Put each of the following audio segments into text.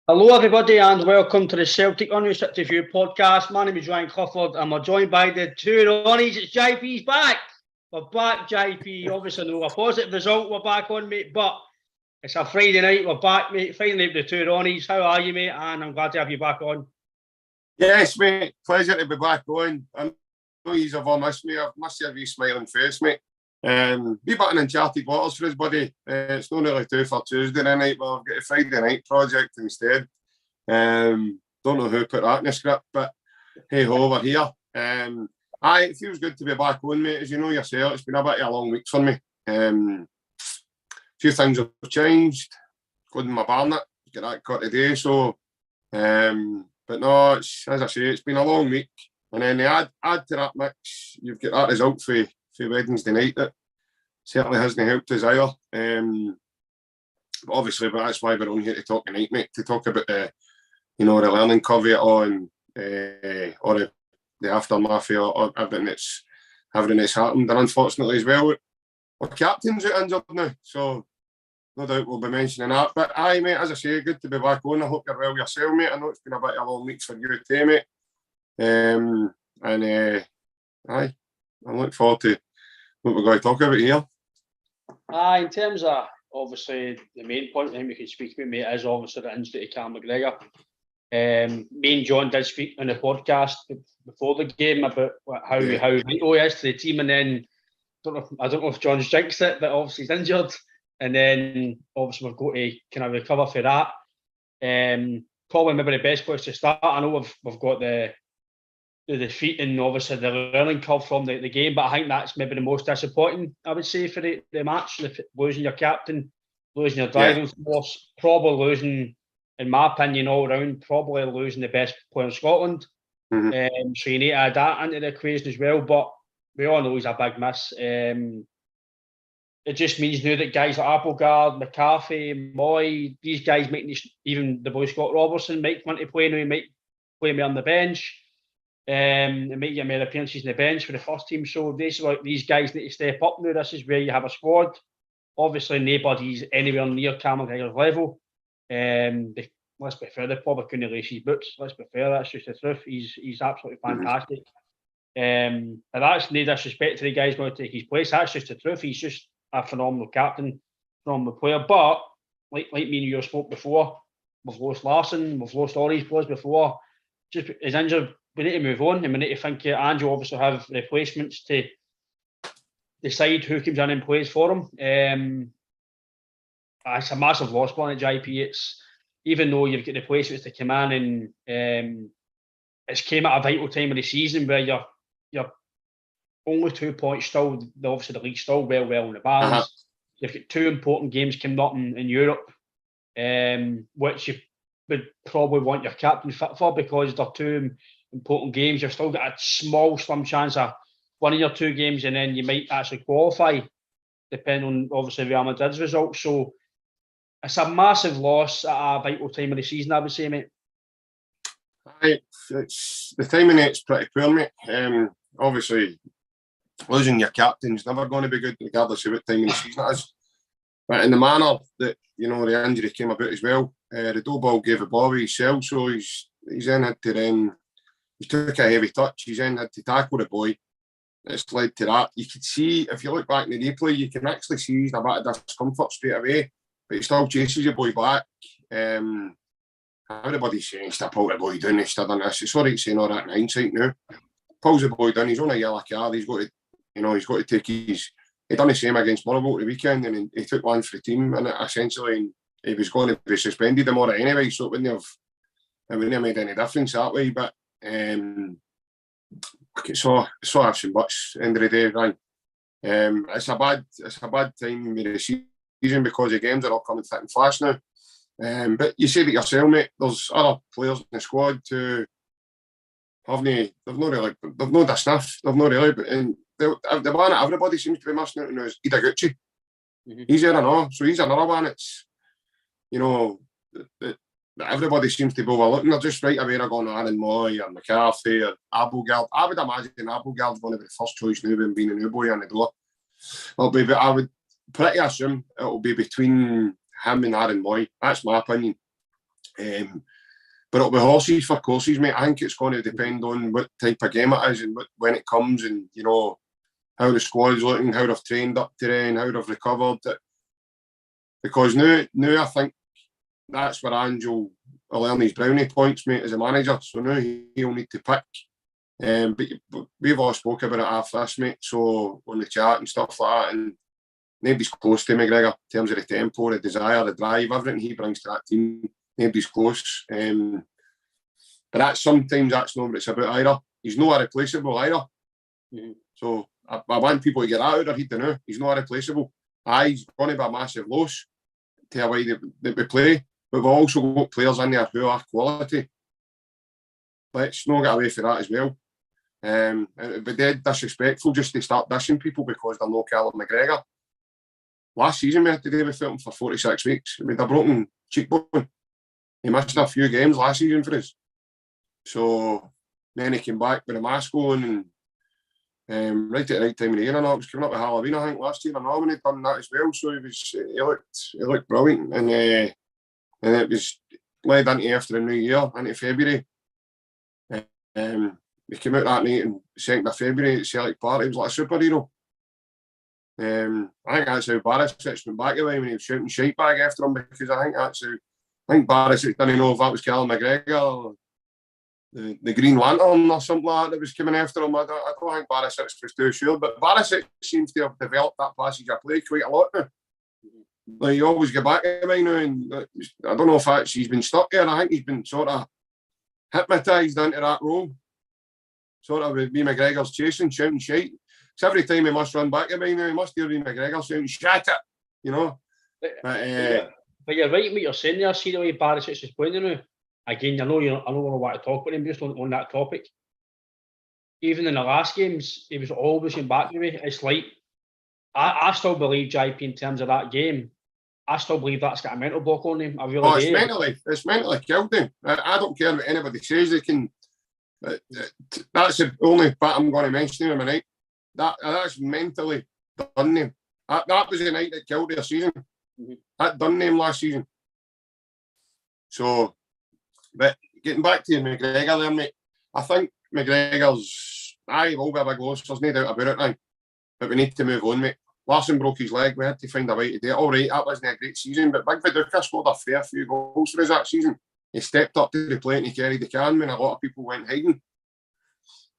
Hello everybody and welcome to the Celtic Unrestricted View podcast. My name is Ryan Clifford and we're joined by the two Ronnies. It's JP's back. We're back, JP. Obviously no a positive result we're back on, mate, but it's a Friday night, we're back, mate. Finally with the two Ronnies. How are you, mate? And I'm glad to have you back on. Yes, mate. Pleasure to be back on. I know you've all missed me. I've missed your wee smiling face, mate. Wee bit in uncharted waters for us, buddy. It's not really due for Tuesday night, but I've got a Friday night project instead. Don't know who put that in the script, but hey ho, we're here. It feels good to be back on, mate. As you know yourself, it's been a bit of a long week for me. A few things have changed. Going in my barnet, get that cut today. So, but no, it's, as I say, it's been a long week. And then add to that mix, you've got that result for Wednesday night that certainly hasn't helped us either. But obviously, that's why we're on here to talk tonight, mate, to talk about the learning curve on or the aftermath or everything that's happened. And unfortunately as well, our captain's out injured now, so no doubt we'll be mentioning that. But aye, mate, as I say, good to be back on. I hope you're well yourself, mate. I know it's been a bit of a long week for you too, mate. Aye, I'm looking forward to what we're going to talk about here. In terms of, obviously, the main point I think we can speak about, mate, is obviously the injury to Cam McGregor. Me and John did speak on the podcast before the game about how vital he is to the team, and then I don't know if John's jinxed it, but obviously he's injured, and then obviously we've got to kind of recover for that. Probably maybe the best place to start. I know we've got the defeat and obviously the learning curve from the game, but I think that's maybe the most disappointing, I would say, for the match. Losing your captain, losing your driving force, probably losing, in my opinion, all round, probably losing the best player in Scotland. Mm-hmm. So you need to add that into the equation as well, but we all know he's a big miss. It just means now that guys like Applegard, McCarthy, Moy, these guys even the boy Scott Robertson might want to play now, he might play me on the bench. And make your more appearances on the bench for the first team. So basically, these guys need to step up now. This is where you have a squad. Obviously, nobody's anywhere near Cam McGregor's level. Let's be fair, they probably couldn't lace his boots. Let's be fair, that's just the truth. He's absolutely fantastic. And that's no disrespect to the guys going to take his place. That's just the truth. He's just a phenomenal captain, phenomenal player. But like me and you spoke before, we've lost Larson, we've lost all these players before. Just he's injured. We need to move on, and we need to think Ange will obviously have replacements to decide who comes in and plays for him. It's a massive loss for it, JP. It's even though you've got replacements to come in, and it's came at a vital time of the season where you're only 2 points still. Obviously, the league's still well in the balance. You've got two important games coming up in Europe, which you would probably want your captain fit for because they're two important games. You've still got a slim chance of winning your two games, and then you might actually qualify, depending on obviously Real Madrid's results. So it's a massive loss at a vital time of the season, I would say, mate. It's the timing. It's pretty poor, mate. Obviously, losing your captain's never going to be good, regardless of what time of the season it is. But in the manner that the injury came about as well, the dough ball gave a ball with himself, so he's then had to then. He took a heavy touch. He's then had to tackle the boy. It's led to that. You could see, if you look back in the replay, you can actually see he's a bit of discomfort straight away, but he still chases the boy back. Everybody's saying, "Stop pull the boy down, he's still done this." It's all right saying all that in hindsight now. Pulls the boy down, he's on a yellow card, he's got to take his... He done the same against Motherwell at the weekend, and he took one for the team, and essentially he was going to be suspended tomorrow anyway, so it wouldn't have made any difference that way, but so ifs and buts end of the day, right? It's a bad time with the season because the games are all coming thick and fast now. But you said it yourself, mate. There's other players in the squad who they've not a sniff. They've not really, and the one that everybody seems to be missing out on is Idaguchi. He's there and all, so he's another one. It's everybody seems to be overlooking. They're just right away going Aaron Moy or McCarthy or Applegard. I would imagine Applegard's going to be the first choice now when being a new boy on the door. I would pretty assume it'll be between him and Aaron Moy. That's my opinion. But it'll be horses for courses, mate. I think it's going to depend on what type of game it is and when it comes, and you know how the squad's looking, how they've trained up to then, how they've recovered. Because now I think that's where Angel will earn his brownie points, mate, as a manager. So now he'll need to pick. But we've all spoke about it after this, mate. So on the chat and stuff like that, and nobody's close to McGregor in terms of the tempo, the desire, the drive, everything he brings to that team. Nobody's close. But sometimes that's not what it's about either. He's not irreplaceable either. Mm-hmm. So I want people to get that out of their head now. He's not irreplaceable. He's going to be a massive loss to the way that we play. But we've also got players in there who are quality. Let's not get away from that as well. It would be dead disrespectful just to start dishing people because they're no Callum McGregor. Last season we had to do with him for 46 weeks. We had a broken cheekbone. He missed a few games last season for us. So then he came back with a mask on and right at the right time of the year. I know it was coming up with Halloween, I think, last year. I know when he'd done that as well. So he looked brilliant. And it was led into after the new year, into February. We came out that night on the 2nd of February at Celtic Park. He was like a superhero. I think that's how Barisic went back away when he was shouting shite bag after him, because I think that's how. I think Barisic didn't know if that was Callum McGregor or the Green Lantern or something like that was coming after him. I don't think Barisic was too sure, but Barisic seems to have developed that passage of play quite a lot now. Like, he always get back away now, and I don't know if he's been stuck there. I think he's been sort of hypnotised into that role. Sort of with McGregor's chasing, shouting shite. So every time he must run back away now, he must hear McGregor shouting, "Shut it," you know. But you're right, mate. You're saying there. See the way Barisic is playing now. Again, I know I don't want to talk about him just on that topic. Even in the last games, he was always going back to me. It's like I still believe JP in terms of that game. I still believe that's got a mental block on him. I really do. It's mentally killed him. I don't care what anybody says. They can. That's the only part I'm going to mention him tonight. That's mentally done him. That was the night that killed their season. Mm-hmm. That done him last season. So, but getting back to McGregor there, mate, I think McGregor's will be a big loss. There's no doubt about it now. But we need to move on, mate. Larson broke his leg. We had to find a way to do it. All right, that wasn't a great season, but Big Viduka scored a fair few goals for us that season. He stepped up to the plate and he carried the can when a lot of people went hiding.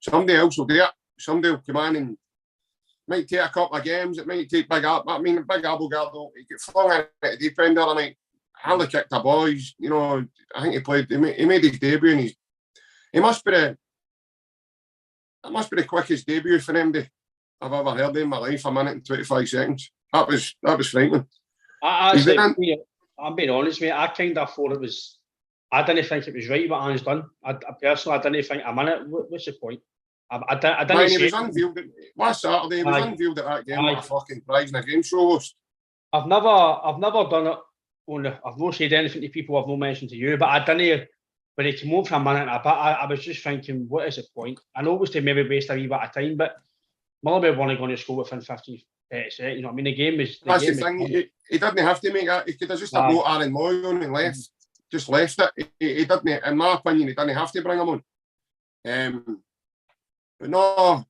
Somebody else will do it. Somebody will come in and might take a couple of games. It might take Big Abelgard will get flung in at the deep end there and hardly kicked the boys. You know, I think he made his debut and it must be the quickest debut for him I've ever heard in my life, 1 minute and 25 seconds. That was frightening. I'm being honest, mate. I kind of thought it was. I didn't think it was right what Ange's done. I personally didn't think a minute. What's the point? I didn't. He was unveiled last Saturday. He was unveiled at that game with a fucking prize in a game show host. I've never done it. I've not said anything to people. I've not mentioned to you, but I didn't. When it came over for a minute and a bit, I was just thinking, what is the point? I know it was to maybe waste a wee bit of time, but Mullaby were only going to score within 15 seconds. You know what I mean? The game is. That's the thing. He didn't have to make that. He could have just brought Aaron Moy on and left. Just left it. He didn't. In my opinion, he didn't have to bring him on. But no,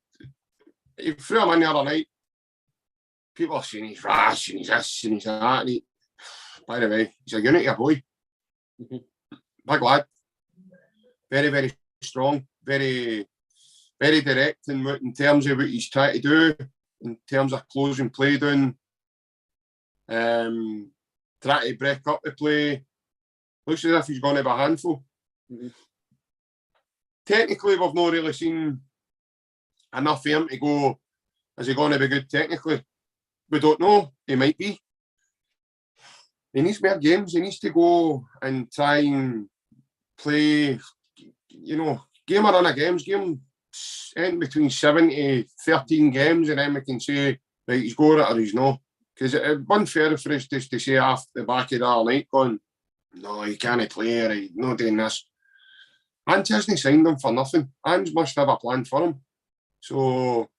he threw him in the other night. People are saying he's rash and he's this and he's that. And by the way, he's a unity of boy. Mm-hmm. Big lad. Very, very strong. Very, very direct in terms of what he's trying to do, in terms of closing play down. Trying to break up the play. Looks as if he's going to be a handful. Mm-hmm. Technically, we've not really seen enough of him to go, is he going to be good technically? We don't know. He might be. He needs more games. He needs to go and try and play, game a run of games, game in between 7 to 13 games, and then we can say, right, he's got it or he's not. Because it would be unfair for us just to say off the back of that night going, no, he can't play, or he's not doing this. Ange hasn't signed him for nothing. Ange must have a plan for him. So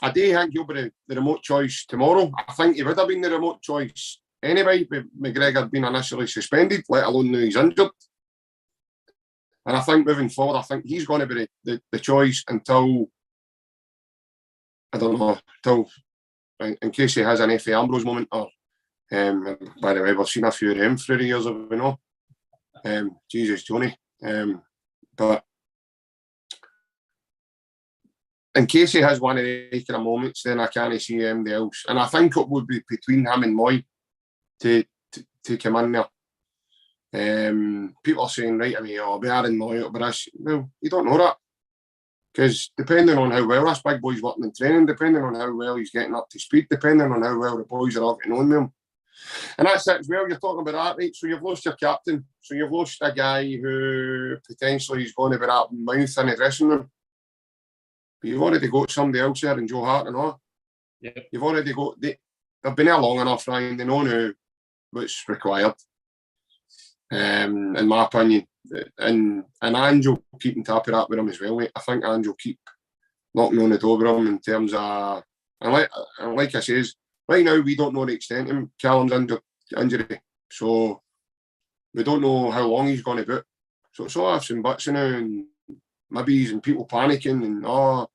I do think he'll be the remote choice tomorrow. I think he would have been the remote choice anyway, with McGregor being initially suspended, let alone now he's injured. And I think moving forward, I think he's going to be the choice until, I don't know, until in case he has an Efe Ambrose moment, or by the way, we've seen a few of them through the years, we know. Jesus, Johnny. But in case he has one of the kind of moments, then I can't see anybody else. And I think it would be between him and Moy to come in there. People are saying right away, oh, be Aaron Moy, but this. Well, you don't know that. Because depending on how well this big boy's working in training, depending on how well he's getting up to speed, depending on how well the boys are getting on with him. And that's it as well, you're talking about that, right? So you've lost your captain. So you've lost a guy who potentially is going to be that mouth in the dressing room. But you've already got somebody else there in Joe Hart and all. Yeah. You've already got, they've been there long enough, Ryan. They know now what's required. In my opinion. And Ange will keep on top of that with him as well, mate. I think Ange will keep knocking on the door with him in terms of, and like I says, right now we don't know the extent of Callum's injury. So we don't know how long he's going to be. So it's all ifs and buts now, and maybes and people panicking, and I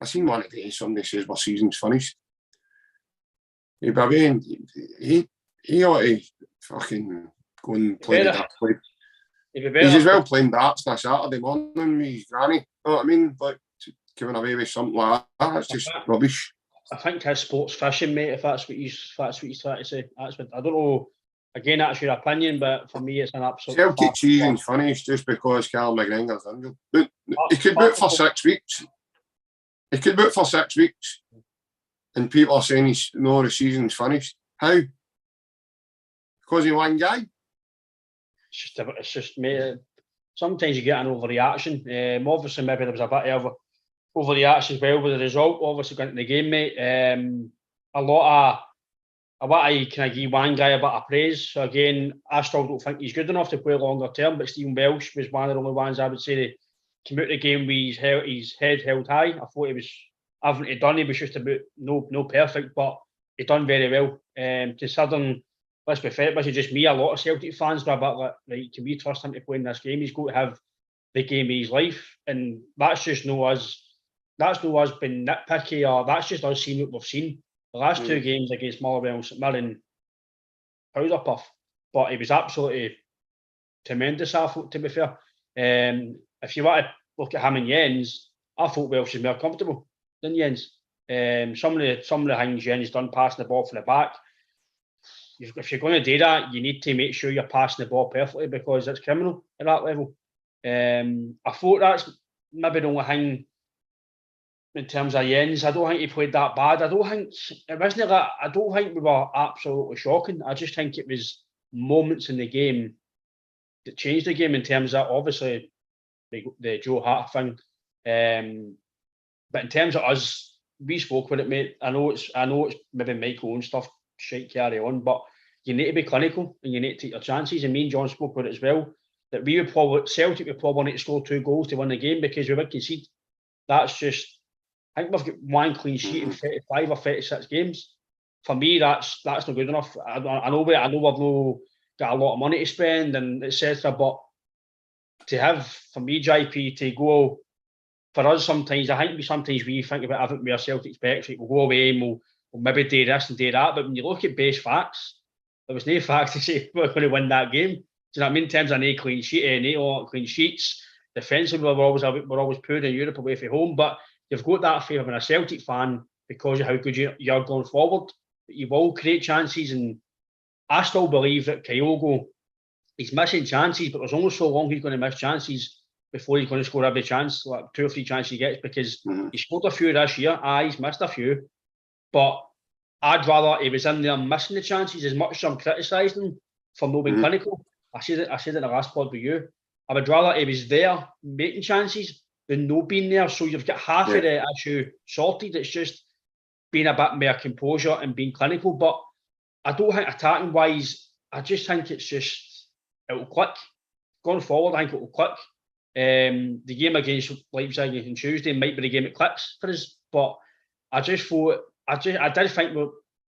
seen one today, somebody says my season's finished. Yeah, but I mean, he ought to fucking go and play that play. He's as well playing darts on a Saturday morning with his granny. You know what I mean? Like giving away with something like that. That's just rubbish. I think his sports fishing, mate. If that's what he's trying to say, that's what I don't know. Again, that's your opinion, but for me, it's an absolute. Celtic season's finished just because Carl McGregor's injured. He could boot for 6 weeks. He could boot for 6 weeks, and people are saying the season's finished. How? Because he one guy. It's just, mate. Sometimes you get an overreaction. Obviously, maybe there was a bit of overreaction as well with the result. Obviously, going into the game, mate. I want to kind of give one guy a bit of praise. So again, I still don't think he's good enough to play longer term. But Stephen Welsh was one of the only ones I would say that came out of the game with his head held high. I thought he was having to done. He was just about no perfect, but he done very well. Considering, let's be fair, this is just me. A lot of Celtic fans were a bit like, right, can we trust him to play in this game? He's got to have the game of his life, and that's just no us. That's no us being nitpicky, or that's just us seeing what we've seen. The last 2 games against Motherwell and St Mirren, powder puff, but he was absolutely tremendous, I thought, to be fair. If you want to look at him and Jens, I thought Welsh was more comfortable than Jens. Some of the things Jens done, passing the ball from the back. If you're going to do that, you need to make sure you're passing the ball perfectly, because it's criminal at that level. I thought that's maybe the only thing in terms of Jens. I don't think he played that bad. I don't think we were absolutely shocking. I just think it was moments in the game that changed the game, in terms of obviously the Joe Hart thing. But in terms of us, we spoke with it, mate. I know it's maybe Michael and stuff, shite carry on, but you need to be clinical and you need to take your chances. And me and John spoke with it as well, that Celtic would probably need to score 2 goals to win the game, because we would concede. That's just, I think we've got 1 clean sheet in 35 or 36 games. For me, that's not good enough. I know we've not got a lot of money to spend and etc. But to have, for me, JP, to go, for us sometimes, I think we think about everything where Celtic's backs, we'll go away and we'll maybe do this and do that. But when you look at base facts, there was no facts to say we're going to win that game. Do you know what I mean? In terms of no clean sheet, no clean sheets. Defensively, we're always poor in Europe away from home. But you've got that favour in a Celtic fan because of how good you're going forward. You will create chances, and I still believe that Kyogo, he's missing chances, but there's only so long he's going to miss chances before he's going to score every chance, like 2 or 3 chances he gets, because he scored a few this year. He's missed a few, but I'd rather he was in there missing the chances, as much as I'm criticising him for not being clinical. I said it in the last pod with you. I would rather he was there making chances than no being there. So you've got half of the issue sorted. It's just being a bit more composure and being clinical. But I don't think attacking wise, I just think it'll click. Going forward, I think it'll click. The game against Leipzig on Tuesday might be the game it clicks for us. But I just thought, I did think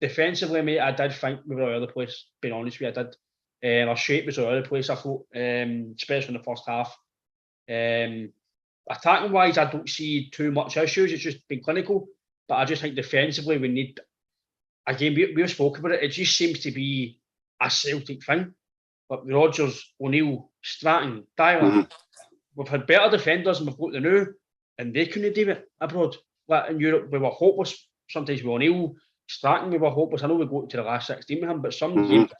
defensively, mate, I did think we were all over the place, being honest with you, I did. Our shape was all over the place, I thought, especially in the first half. Attacking wise, I don't see too much issues. It's just been clinical. But I just think defensively, we need, again, we've spoken about it. It just seems to be a Celtic thing. But Rodgers, O'Neill, Stratton, Dylan, we've had better defenders than we've got the new, and they couldn't do it abroad. Like in Europe, we were hopeless. Sometimes with O'Neill, Stratton, we were hopeless. I know we got to the last 16 with him, but some games,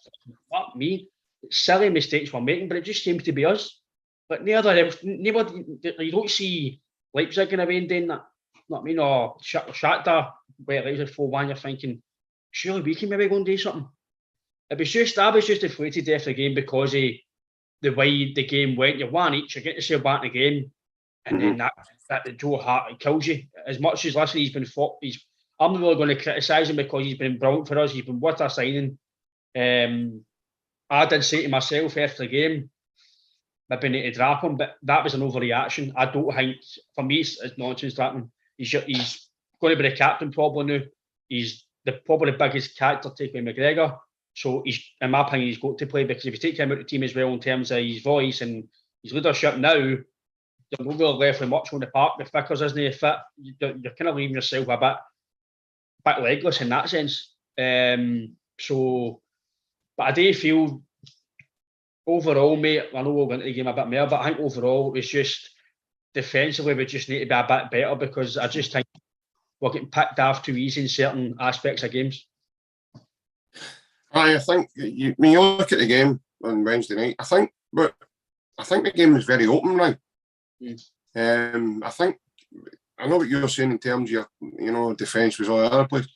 fuck me, silly mistakes we're making, but it just seems to be us. But nobody, you don't see Leipzig in a way doing that. Not me, or Shakhtar, where Leipzig 4-1, you're thinking, surely we can maybe go and do something. I was just deflated after the game because of the way the game went. You're one each, you're getting yourself back in the game, and then that Joe Hart, it kills you. As much as, listen, I'm not really going to criticise him because he's been brilliant for us. He's been worth our signing. I did say to myself after the game, maybe need to drop him, but that was an overreaction. I don't think, for me, it's nonsense happening. He's going to be the captain probably now. He's probably the biggest character taking McGregor. So in my opinion, he's got to play, because if you take him out of the team as well in terms of his voice and his leadership now, you're not really left with much on the park. The Vickers isn't fit. You're kind of leaving yourself a bit legless in that sense. But I do feel overall, mate, I know we'll go into the game a bit more, but I think overall it was just defensively we just need to be a bit better, because I just think we're getting picked off too easy in certain aspects of games. I think when you look at the game on Wednesday night, I think the game was very open now. I know what you're saying in terms of your, defence was all over the place.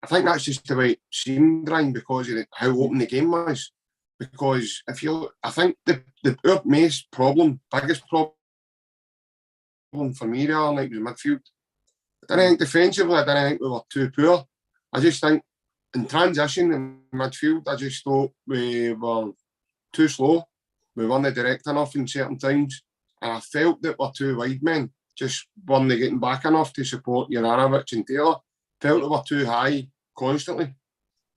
I think that's just the way it seemed, Ryan, because of how open the game was. Because I think our biggest problem for me the other night was midfield. I didn't think defensively, I didn't think we were too poor. I just think in transition in midfield, I just thought we were too slow. We weren't direct enough in certain times. And I felt that we're too wide men. Just weren't getting back enough to support Juranovic and Taylor. Felt that we're too high constantly.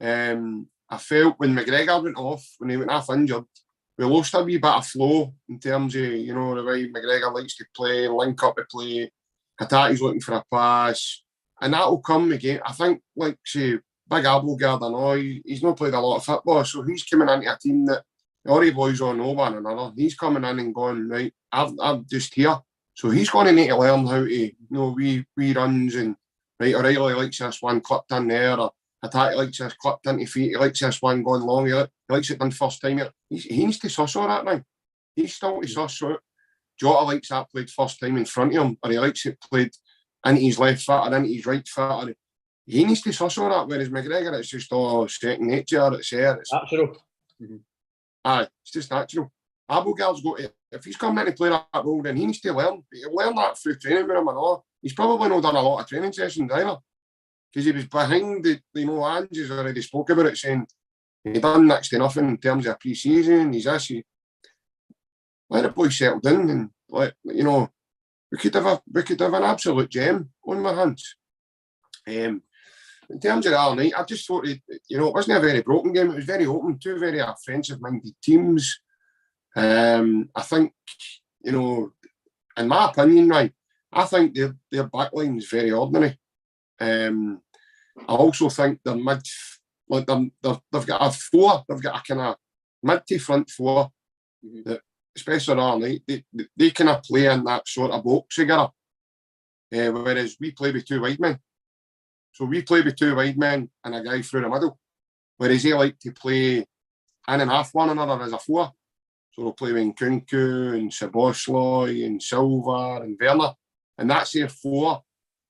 I felt when McGregor went off, when he went off injured, we lost a wee bit of flow in terms of, the way McGregor likes to play, link up the play. Hatate's looking for a pass. And that'll come again. I think, like, say, Big Abelgard, I know he's not played a lot of football, so he's coming into a team that all the boys all know one another. He's coming in and going, right, I'm just here. So he's going to need to learn how to, wee runs and, right, O'Reilly likes this one clipped in there, or Hatate likes this clipped into feet, he likes this one going long, he likes it done first time. He needs to suss all that now. He's still to suss out. Jota likes that played first time in front of him, or he likes it played into his left foot or into his right foot. Or he needs to suss all that, whereas McGregor, it's just all second nature, it's there. It's natural. It's just natural. Abelgard's got to, if he's coming in to play that role, then he needs to learn. He'll learn that through training with him and all. He's probably not done a lot of training sessions either, because he was behind ANGE'S already spoke about it, saying he done next to nothing in terms of pre-season. He's actually let the boy settle down, and we could have an absolute gem on my hands. In terms of the other night, I just thought it wasn't a very broken game. It was very open, two very offensive-minded teams. I think, in my opinion, right, I think their backline is very ordinary. I also think their they've got a four, they've got a kind of mid to front four that, especially the other night, they kind of play in that sort of box together. Whereas we play with two wide men. So we play with two wide men and a guy through the middle. Whereas they like to play in and half one another as a four. So they'll play with Nkunku and Szoboszlai and Silva and Werner. And that's their four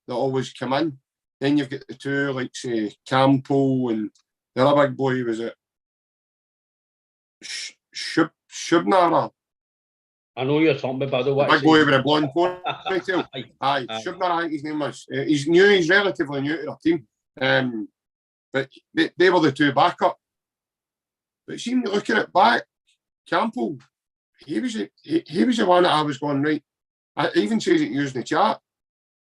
that always come in. Then you've got the two, like, say, Campo, and the other big boy, was it Shubner? I know you're talking about, by the way. Big boy with a blonde ponytail. Aye, Shubner, I think his name was. He's relatively new to the team. But they were the two backup. But it seemed, looking at back, Campo, he was the one that I was going, right. I even says it using the chat.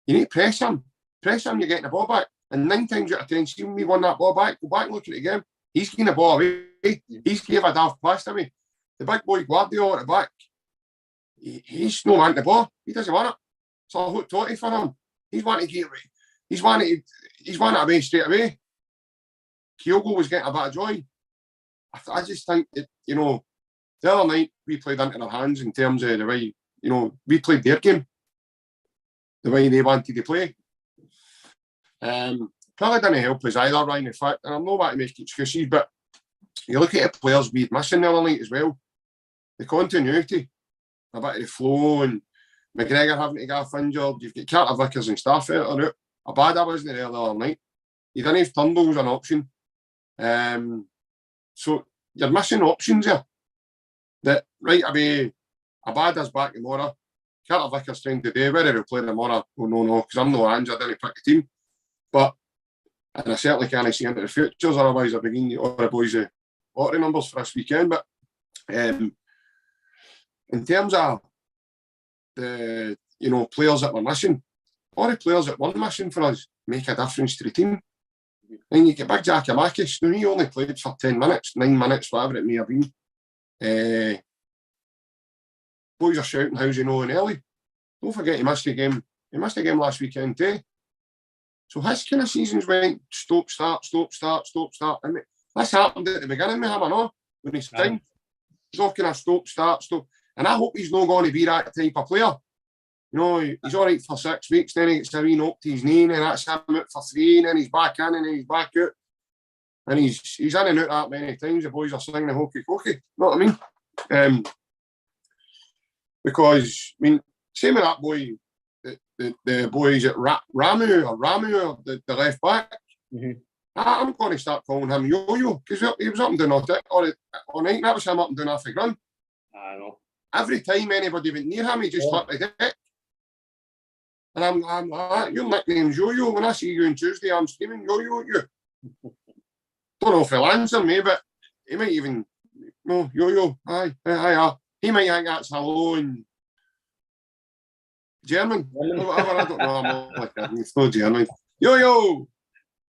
You need to press him. Press him, you're getting the ball back. And 9 times out of 10, see when we won that ball back, go back and look at it again. He's getting the ball away. He's gave a daft pass away. The big boy Guardiola at the back, he's no man the ball. He doesn't want it. It's all hook totty for him. He's wanting to get away. He's wanting away straight away. Kyogo was getting a bit of joy. I just think that, you know, the other night we played into their hands in terms of the way, you know, we played their game, the way they wanted to play. Probably didn't help us either, Ryan, in fact, and I'm not about to make excuses, but you look at the players we'd missing the other night as well. The continuity, a bit of the flow, and McGregor having to get off injured. You've got Carter Vickers and Stafford out. Abada wasn't there the other night. You didn't have Turnbull as an option. So you're missing options here. That right away, Abada's back tomorrow. Carter Vickers trying today. Whether he'll play tomorrow, oh no, because I'm no Ange, I didn't pick the team. But and I certainly can't see into the futures, otherwise I begin or the boys lottery numbers for this weekend. But in terms of the players that were missing, all the players that weren't missing for us make a difference to the team. And you get big Giacomakis. Now he only played for 10 minutes, 9 minutes, whatever it may have been. Boys are shouting, how's he knowing early? Don't forget he missed the game. He missed the game last weekend too. So his kind of seasons went stop, start. And this happened at the beginning with him, I know, when he's signed. He's all kind of stop. And I hope he's not going to be that type of player. You know, he's all right for 6 weeks, then he gets a wee knock to his knee, and that's him out for 3, and then he's back in, and then he's back out. And he's in and out that many times. The boys are singing the hokey cokey. You know what I mean? Because, I mean, same with that boy, the boys at Ramu, the left back. Mm-hmm. I'm going to start calling him Yo-Yo, because he was up and down all night, that was him up and down off the ground. I know. Every time anybody went near him, he just hit the deck. And I'm like, your nickname's Yo-Yo. When I see you on Tuesday, I'm screaming Yo-Yo at you. Don't know if he'll answer me, but he might even, no, Yo-Yo, aye. He might think that's hello in German or whatever. I don't know. I'm not like that. It's no German. Yo-Yo,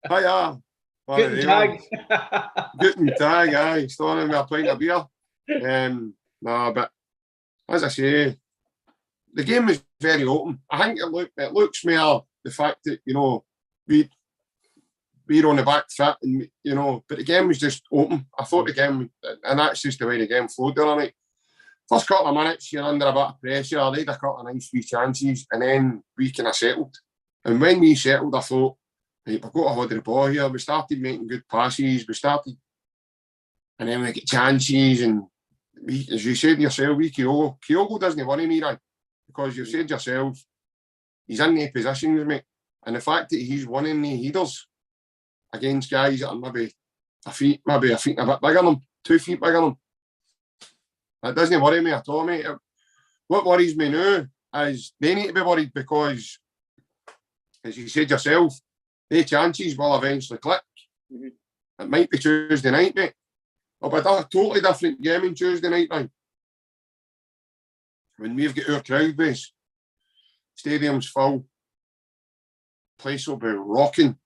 hiya. Guten Tag. Guten Tag, aye. Still in me a pint of beer. No, but as I say, the game is very open. I think it looks more the fact that, you know, we're on the back foot, and you know, but the game was just open. I thought the game, and that's just the way the game flowed the other night. First couple of minutes, you're under a bit of pressure. I had a couple of nice wee chances, and then we kind of settled. And when we settled, I thought, right, we've got to hold the ball here. We started making good passes. And then we get chances, and we, as you said yourself, Kyogo doesn't worry me, right? Because you've said yourself, he's in the positions, mate. And the fact that he's winning the headers against guys that are maybe a feet and a bit bigger than him, 2 feet bigger than him, that doesn't worry me at all, mate. What worries me now is they need to be worried because, as you said yourself, their chances will eventually click. Mm-hmm. It might be Tuesday night, mate. It'll be a totally different game on Tuesday night now. When we've got our crowd base, stadium's full, place will be rocking.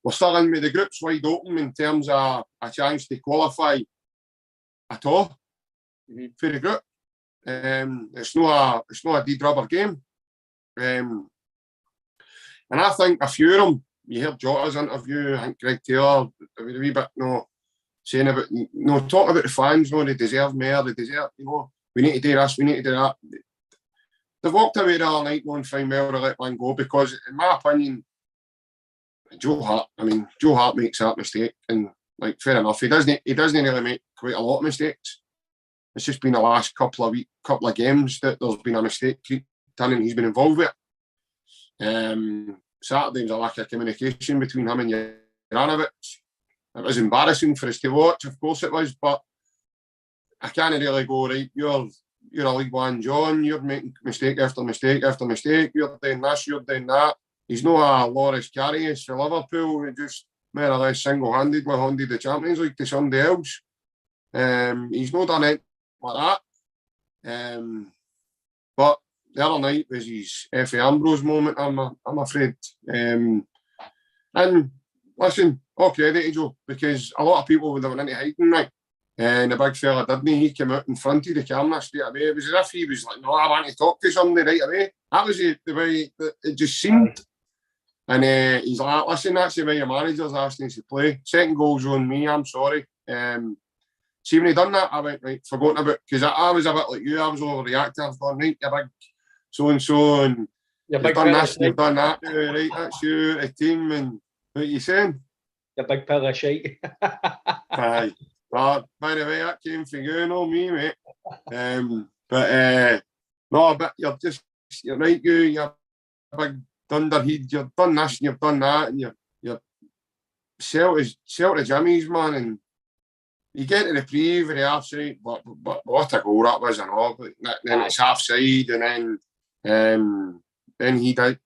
We're still in with the groups wide open in terms of a chance to qualify at all for the group. It's not a dead rubber game. And I think a few of them, you heard Jota's interview, I think Greg Taylor, a wee bit, saying about, talking about the fans, they deserve more, they deserve, we need to do this, we need to do that. They've walked away the other night going fine, well, to let one go, because in my opinion, Joe Hart makes that mistake, and like fair enough, he doesn't really make quite a lot of mistakes. It's just been the last couple of games that there's been a mistake and he's been involved with. Saturday was a lack of communication between him and Juranovic. It was embarrassing for us to watch, of course it was, but I can't really go, right, you're a League One John, you're making mistake after mistake after mistake, you're doing this, you're doing that. He's not a Loris Karius for Liverpool, he just more or less single-handedly handed the Champions League to somebody else. He's not done it like that. But the other night was his Efe Ambrose moment, I'm afraid. And listen, all credit to Joe, because a lot of people would have went into hiding, right? And the big fella didn't he? Came out in front of the camera straight away. It was as if he was like, no, I want to talk to somebody right away. That was the way that it just seemed. And he's like, listen, that's the way your manager's asking us to play. Second goal's on me, I'm sorry. See, when he done that, I went, right, forgotten about it. Because I was a bit like you, I was overreacting. I was going, right, you big so-and-so, and you've done this, you've done that, right, that's you, the team, and what are you saying? You big pill of shite. Aye. Well, by the way, that came from you, not me, mate. But you're right, you're a big dunderhead, you've done this and you've done that, and you're sell to Jimmy's, man, and you get to the pre for the half side, but what a goal that was and all. But then it's half side, and then he does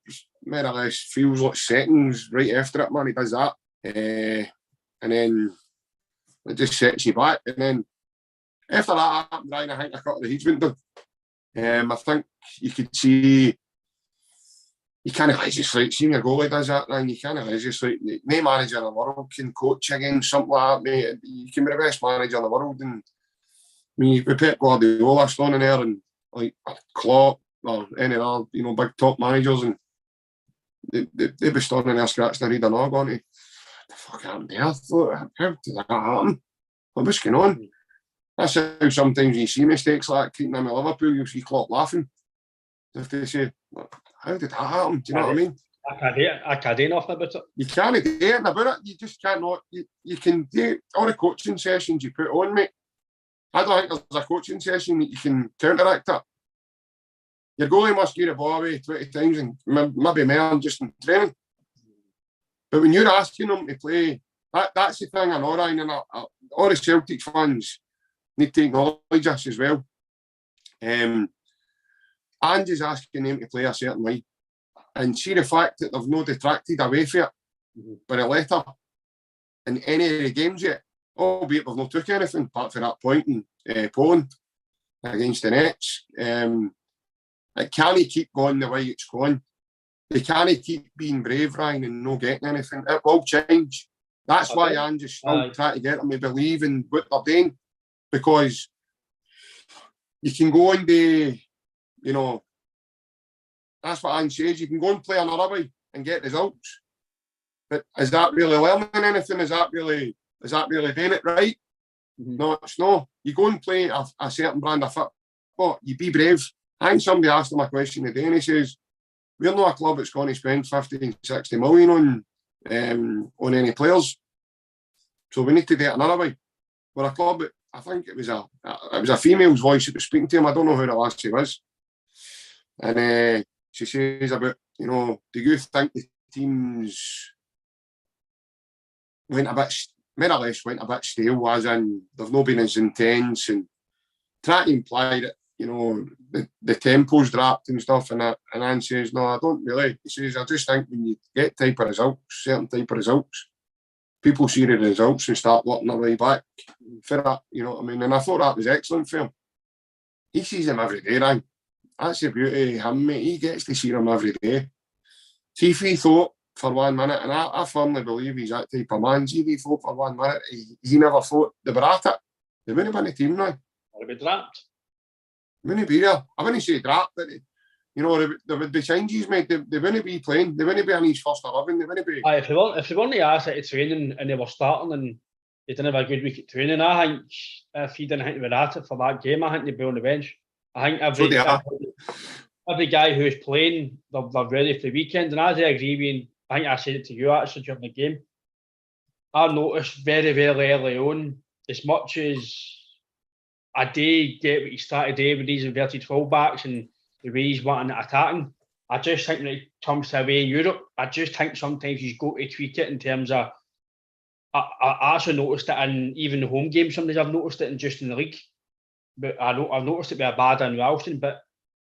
more or less feels like seconds right after it, man. He does that, and then it just sets you back. And then after that happened, Ryan, I think a couple of the heats went down. I think you could see. You can't just like seeing your goalie does that, and you can't just like no manager in the world can coach against something like that, mate. You can be the best manager in the world, and I mean, with Pep Guardiola standing there and like Klopp or any other, big top managers, and they be standing there scratching their head and all going, "What the fuck happened there? How did that happen? What's going on?" That's how sometimes you see mistakes like keeping them at Liverpool, you see Klopp laughing. If they say, how did that happen? Do you know what I mean? I can't do nothing about it. You can't do anything about it. You just can't. You can do all the coaching sessions you put on, mate. I don't think there's a coaching session that you can counteract it. Your goalie must get the ball away 20 times and maybe more just in training. But when you're asking them to play, that's the thing I know, Ryan, and all the Celtic fans need to acknowledge this as well. ANGE'S asking them to play a certain way. And see the fact that they've not detracted away from it by a letter in any of the games yet, albeit they've not took anything apart from that point in Poland against the Nets. It can't keep going the way it's going. They can't keep being brave, Ryan, and not getting anything. It will change. That's why ANGE'S still trying to get them to believe in what they're doing, because you can go and do, that's what Ange says. You can go and play another way and get results. But is that really learning anything? Is that really doing it right? No, it's not. You go and play a certain brand of football. You be brave. I think somebody asked him a question today and he says, we're not a club that's going to spend 50, 60 million on any players. So we need to do it another way. We're a club, I think it was a female's voice that was speaking to him. I don't know who the lassie was. And she says about, do you think the teams went a bit, more or less went a bit stale, as in they've not been as intense, and trying to imply that, the tempo's dropped and stuff, and Anne says, no, I don't really. He says, I just think when you get certain type of results, people see the results and start working their way back for that, you know what I mean? And I thought that was excellent for him. He sees them every day, Ryan. That's the beauty of him, mate. He gets to see them every day. See if he thought for 1 minute, and I firmly believe he's that type of man. See if he thought for 1 minute, he never thought they were at it. They wouldn't have been a team now. They'd be trapped. Wouldn't be there. I wouldn't say draft, but there would be changes made. They wouldn't be playing. They wouldn't be in his first 11. They wouldn't be. If they weren't the asset of training and they were starting and they didn't have a good week at training, I think if he didn't think they were at it for that game, I think they'd be on the bench. I think every guy who's playing, they're ready for the weekend. And as I agree with you, I think I said it to you actually during the game. I noticed very, very early on, as much as I do get what he started doing with these inverted fullbacks and the way he's wanting attacking, I just think when it comes to away in Europe, I just think sometimes he's got to tweak it in terms of. I actually noticed it in even the home games. Sometimes I've noticed it just in the league, but I've noticed it with Abada and Ralston. But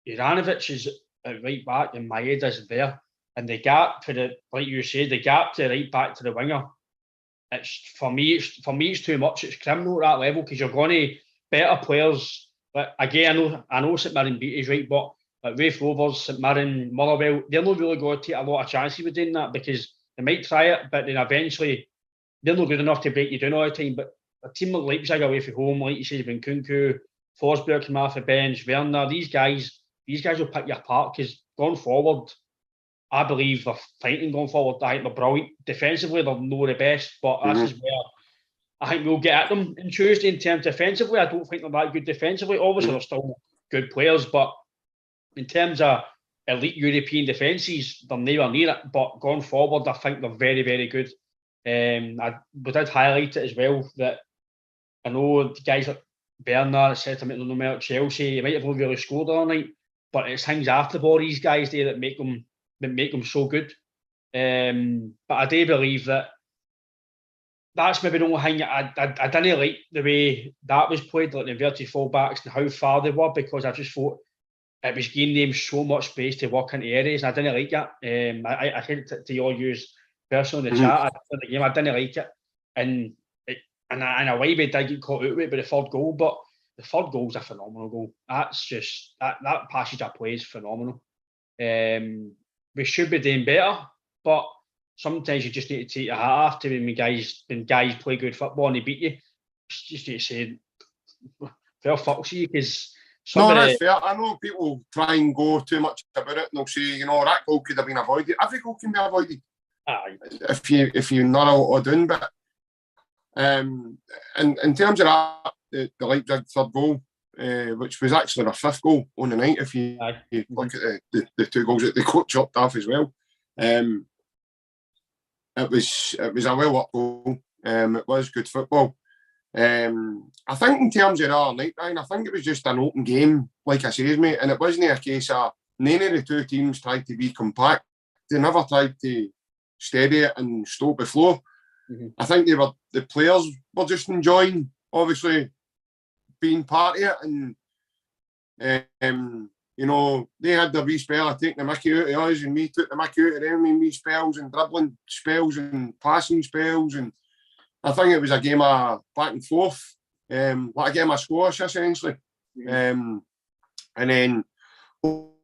Ivanovic is at right back and Maeda is there, and the gap for like you said, the gap to right back to the winger. It's for me. It's too much. It's criminal at that level because you're going to better players. But again, I know St Mirren beat is right, but like Rafe Rovers, St Mirren, Motherwell, they're not really going to take a lot of chances with doing that because They might try it, but then eventually they're not good enough to break you down all the time. But a team like Leipzig away from home, like you said, when Kunku, Forsberg come off the bench, Werner, these guys will pick you apart because going forward, I believe they're fighting going forward. I think they're brilliant. Defensively, they're not the best, but this is where I think we'll get at them on Tuesday in terms of defensively. I don't think they're that good defensively. Obviously, they're still good players, but in terms of elite European defences, they're nowhere near it. But going forward, I think they're very, very good. We did highlight it as well that I know the guys like Bernard, sentiment no matter Chelsea, he might have not really scored all night, but it's things after the ball, these guys there that make them so good. But I do believe that's maybe the only thing I didn't like the way that was played, like the inverted fullbacks and how far they were, because I just thought it was giving them so much space to walk into areas, and I didn't like that. I said it to all you personally in the chat after the game, I didn't like it. And in a way, we did get caught out with it by the third goal, but the third goal's a phenomenal goal. That's just, that passage of play is phenomenal. We should be doing better, but sometimes you just need to take your hat off to when guys play good football and they beat you. Just need to say, fair fuck to you, because no, that's fair. I know people try and go too much about it and they'll say, you know, that goal could have been avoided. Every goal can be avoided. Aye. If you're not out of doing, but and in terms of that, the Leipzig third goal, which was actually their fifth goal on the night, if you look at the two goals that they got chopped off as well. It was a well up goal. It was good football. I think in terms of the other night, Ryan, I think it was just an open game, like I says, mate, and it wasn't a case of none of the two teams tried to be compact. They never tried to steady it and stoke the flow. I think the players were just enjoying, obviously, being part of it, and you know, they had their wee spell of taking the mickey out of us, and we took the mickey out of them in wee spells and dribbling spells and passing spells, and I think it was a game of back and forth, like a game of squash essentially. And then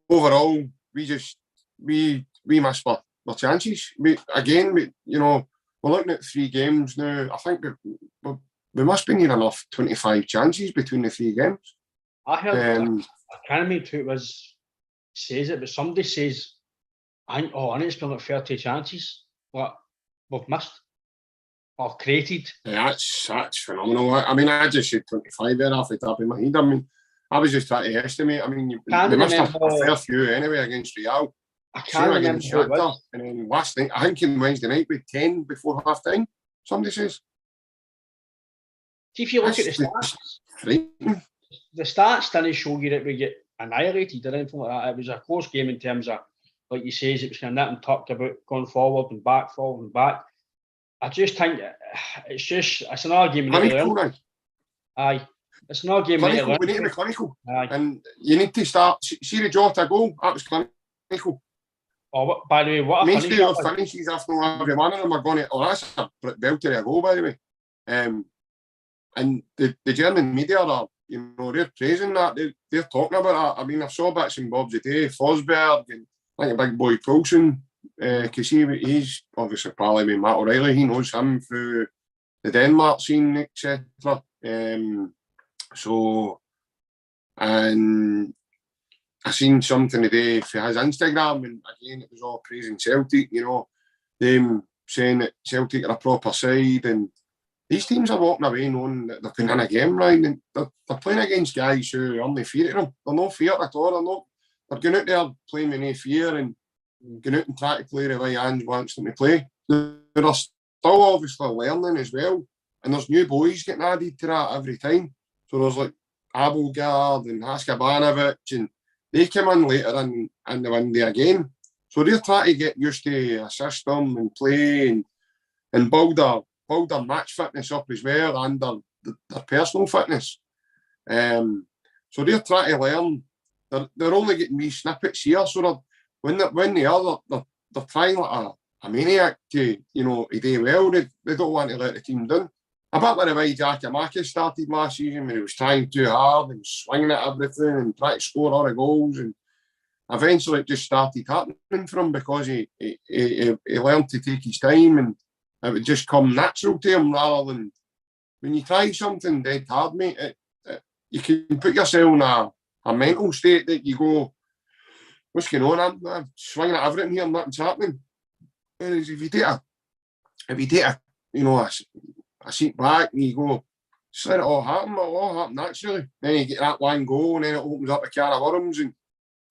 overall, we missed our chances. You know, we're looking at 3 games now. I think we must be near enough 25 chances between the 3 games. I heard, I can't remember who it was says it, but somebody says, I think it's been like 30 chances what we've missed or created. Yeah, that's phenomenal. I mean, I just said 25 there off the top of my head. I mean, I was just trying to estimate. I mean, we must have a fair few anyway against Real. I can't remember who it was. And then last night, I think in Wednesday night, with 10 before half time, somebody says. See, if you look at the stats didn't show you that we get annihilated or anything like that. It was a close game in terms of, like you say, it was kind of nit and tuck about going forward and back, forward and back. I just think it's another game. Aye. It's another game. We need to be clinical. Aye. And you need to start, see the Jota goal, that was clinical. Oh, by the way, what a mainstay of finishes after every one of them are going to, that's a belter of a goal, by the way. And the German media are, you know, they're praising that. They're talking about that. I mean, I saw bits and bobs today. Forsberg and like a big boy Poulsen, because he's obviously probably with Matt O'Reilly. He knows him through the Denmark scene, etc. And I seen something today for his Instagram, and again, it was all praising Celtic, you know, them saying that Celtic are a proper side, and these teams are walking away knowing that they're playing in a game, right? And they're playing against guys who aren't fear of them. They're no fear at all. They're going out there playing with no fear and going out and trying to play the way Ange wants them to play. They're still obviously learning as well, and there's new boys getting added to that every time. So there's like Abelgard and Haskabanovic, and they come in later in the window again. So they're trying to get used to a system and play and build their match fitness up as well, and their personal fitness. So they're trying to learn. They're only getting wee snippets here. So when they are, they're trying like a maniac to, you know, to do well. They don't want to let the team down. A bit like the way Giakoumakis started last season, when he was trying too hard and swinging at everything and trying to score all the goals. And eventually it just started happening for him because he learned to take his time and it would just come natural to him rather than when you try something dead hard, mate, you can put yourself in a mental state that you go, what's going on? I'm swinging at everything here, nothing's happening. Whereas if you take a you know, a seat back and you go, just let it all happen, it'll all happen naturally. Then you get that one goal and then it opens up a can of worms. And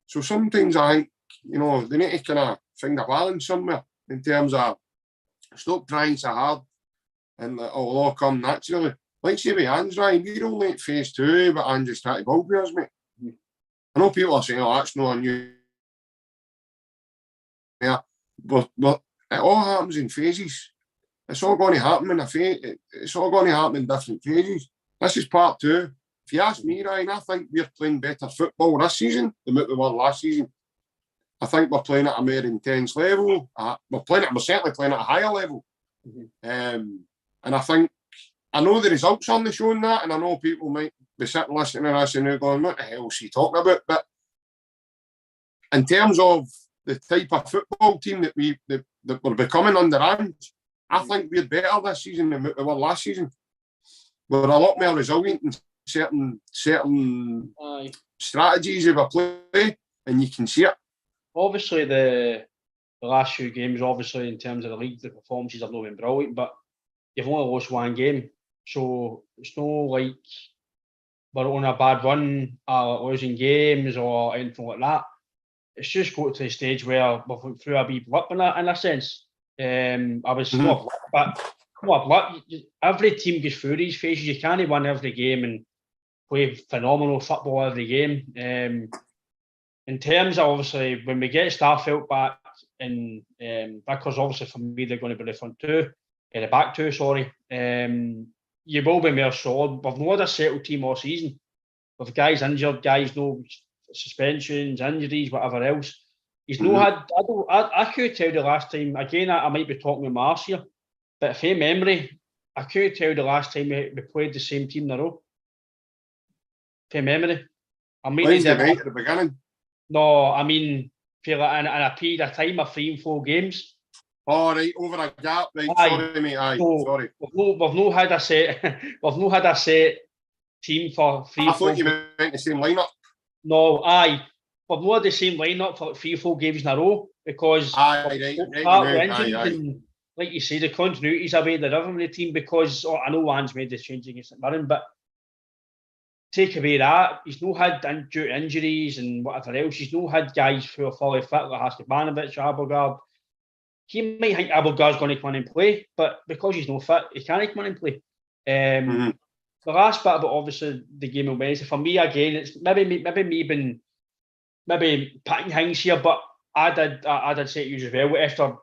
so sometimes I think, you know, they need to kind of find a balance somewhere in terms of stop trying so hard and it'll all come naturally. Like say with Ange, Ryan, we're only at phase 2, but Ange's trying to ball players, mate. I know people are saying, oh, that's not a new. Yeah, but it all happens in phases. It's all going to happen in a phase. It's all going to happen in different phases. This is part 2. If you ask me, Ryan, I think we're playing better football this season than what we were last season. I think we're playing at a more intense level. We're certainly playing at a higher level. And I think, I know the results aren't showing that, and I know people might be sitting listening to us and they're going, what the hell is he talking about? But in terms of the type of football team that we're becoming under Ange, I think we're better this season than we were last season. We're a lot more resilient in certain strategies of a play, and you can see it. Obviously, the last few games, obviously in terms of the league, the performances have not been brilliant, but you've only lost one game, so it's not like we're on a bad run or losing games or anything like that. It's just got to the stage where we've went through a wee blip in a sense. I was not a blip. Every team goes through these phases. You can't win every game and play phenomenal football every game. In terms of obviously when we get Starfelt back, and because obviously for me they're going to be the front two, the back two, sorry. You will be more solid. We've not had a settled team all season. With guys injured, guys no suspensions, injuries, whatever else. He's no had. I could tell the last time. Again, I might be talking with Mars here, but from memory, I could tell the last time we played the same team in a row. From memory, I mean, Wednesday night at the beginning. No, I mean, for like in a period of time of 3 and 4 games. Oh, right, over a gap, right? Aye. Sorry, mate. Aye, so sorry. We've not had a set. We've not had a set team for 3. I thought you meant the same lineup. No, aye. We've not had the same lineup for like 3 or 4 games in a row because right. And, like you say, the continuity's away the rhythm of the team because I know Ange made the change against St Mirren, but take away that, he's not had due to injuries and whatever else. He's not had guys who are fully fit like Haskabanovic, Abelgard. He might think Abelgard's going to come in and play, but because he's not fit, he can't come in and play. The last bit about obviously the game on Wednesday, for me again, it's maybe me being picking things here, but I did say to you as well. After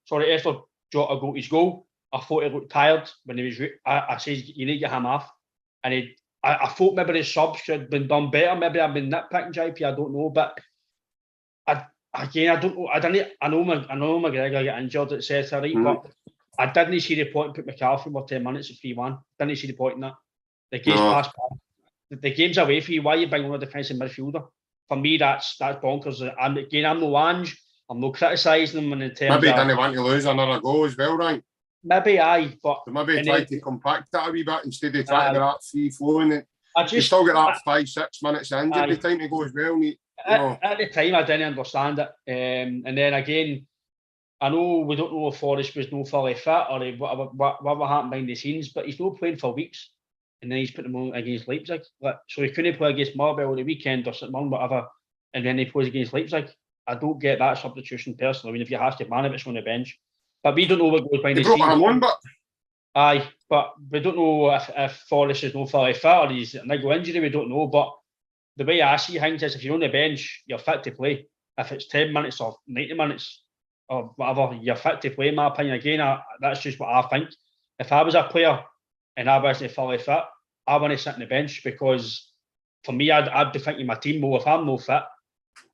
Jota got his goal, I thought he looked tired when he was. I said you need to get him off, and I thought maybe the subs should have been done better. Maybe I've been nitpicking JP. I don't know, but I don't know. I know McGregor got injured, etc. Right, but I didn't see the point in put McCarthy for 10 minutes at 3-1. Didn't see the point in that. The game's passed. The game's away for you. Why are you bringing on a defensive midfielder? For me, that's bonkers. I'm no Ange. I'm not criticising him in terms maybe he didn't want to lose another goal as well, right? Maybe but so maybe try to compact that a wee bit instead of trying to be that free flowing. You still get that 5-6 minutes injury time to go as well. At the time, I didn't understand it, and then again, I know we don't know if Forrest was no fully fit or whatever happened behind the scenes, but he's not playing for weeks, and then he's put him on against Leipzig. So he couldn't play against Marbella the weekend or something, whatever, and then he plays against Leipzig. I don't get that substitution personally. I mean, if you have to Haskabanovic on the bench, but we don't know what goes behind the scenes. Aye, but we don't know if Forrest is no fully fit or he's a niggle injury. We don't know, but the way I see things is if you're on the bench, you're fit to play. If it's 10 minutes or 90 minutes or whatever, you're fit to play, in my opinion. Again, that's just what I think. If I was a player and I wasn't fully fit, I want to sit on the bench because for me, I'd be thinking my team, well, if I'm no fit,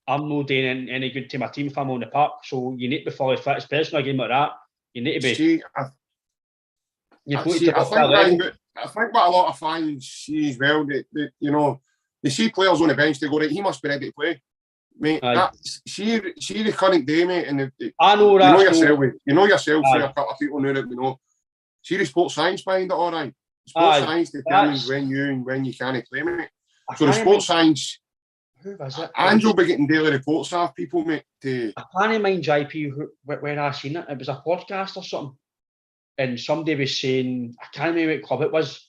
I'm not doing any good to my team if I'm on the park. So you need to be fully fit, especially a game like that. You need to be. I think what a lot of fans see as well, that you see players on the bench, they go, right, he must be ready to play. Mate, Aye. that's see the current day, mate, and I know you that. know yourself. You know yourself. Aye. A couple of people know that we know. See the sports science behind it, all right. Sports Aye, science determines when you can't play, mate. So the sports science. Who was it? Ange will be getting daily reports off people, mate. I can't mind JP where I seen it. It was a podcast or something, and somebody was saying, I can't remember what club it was,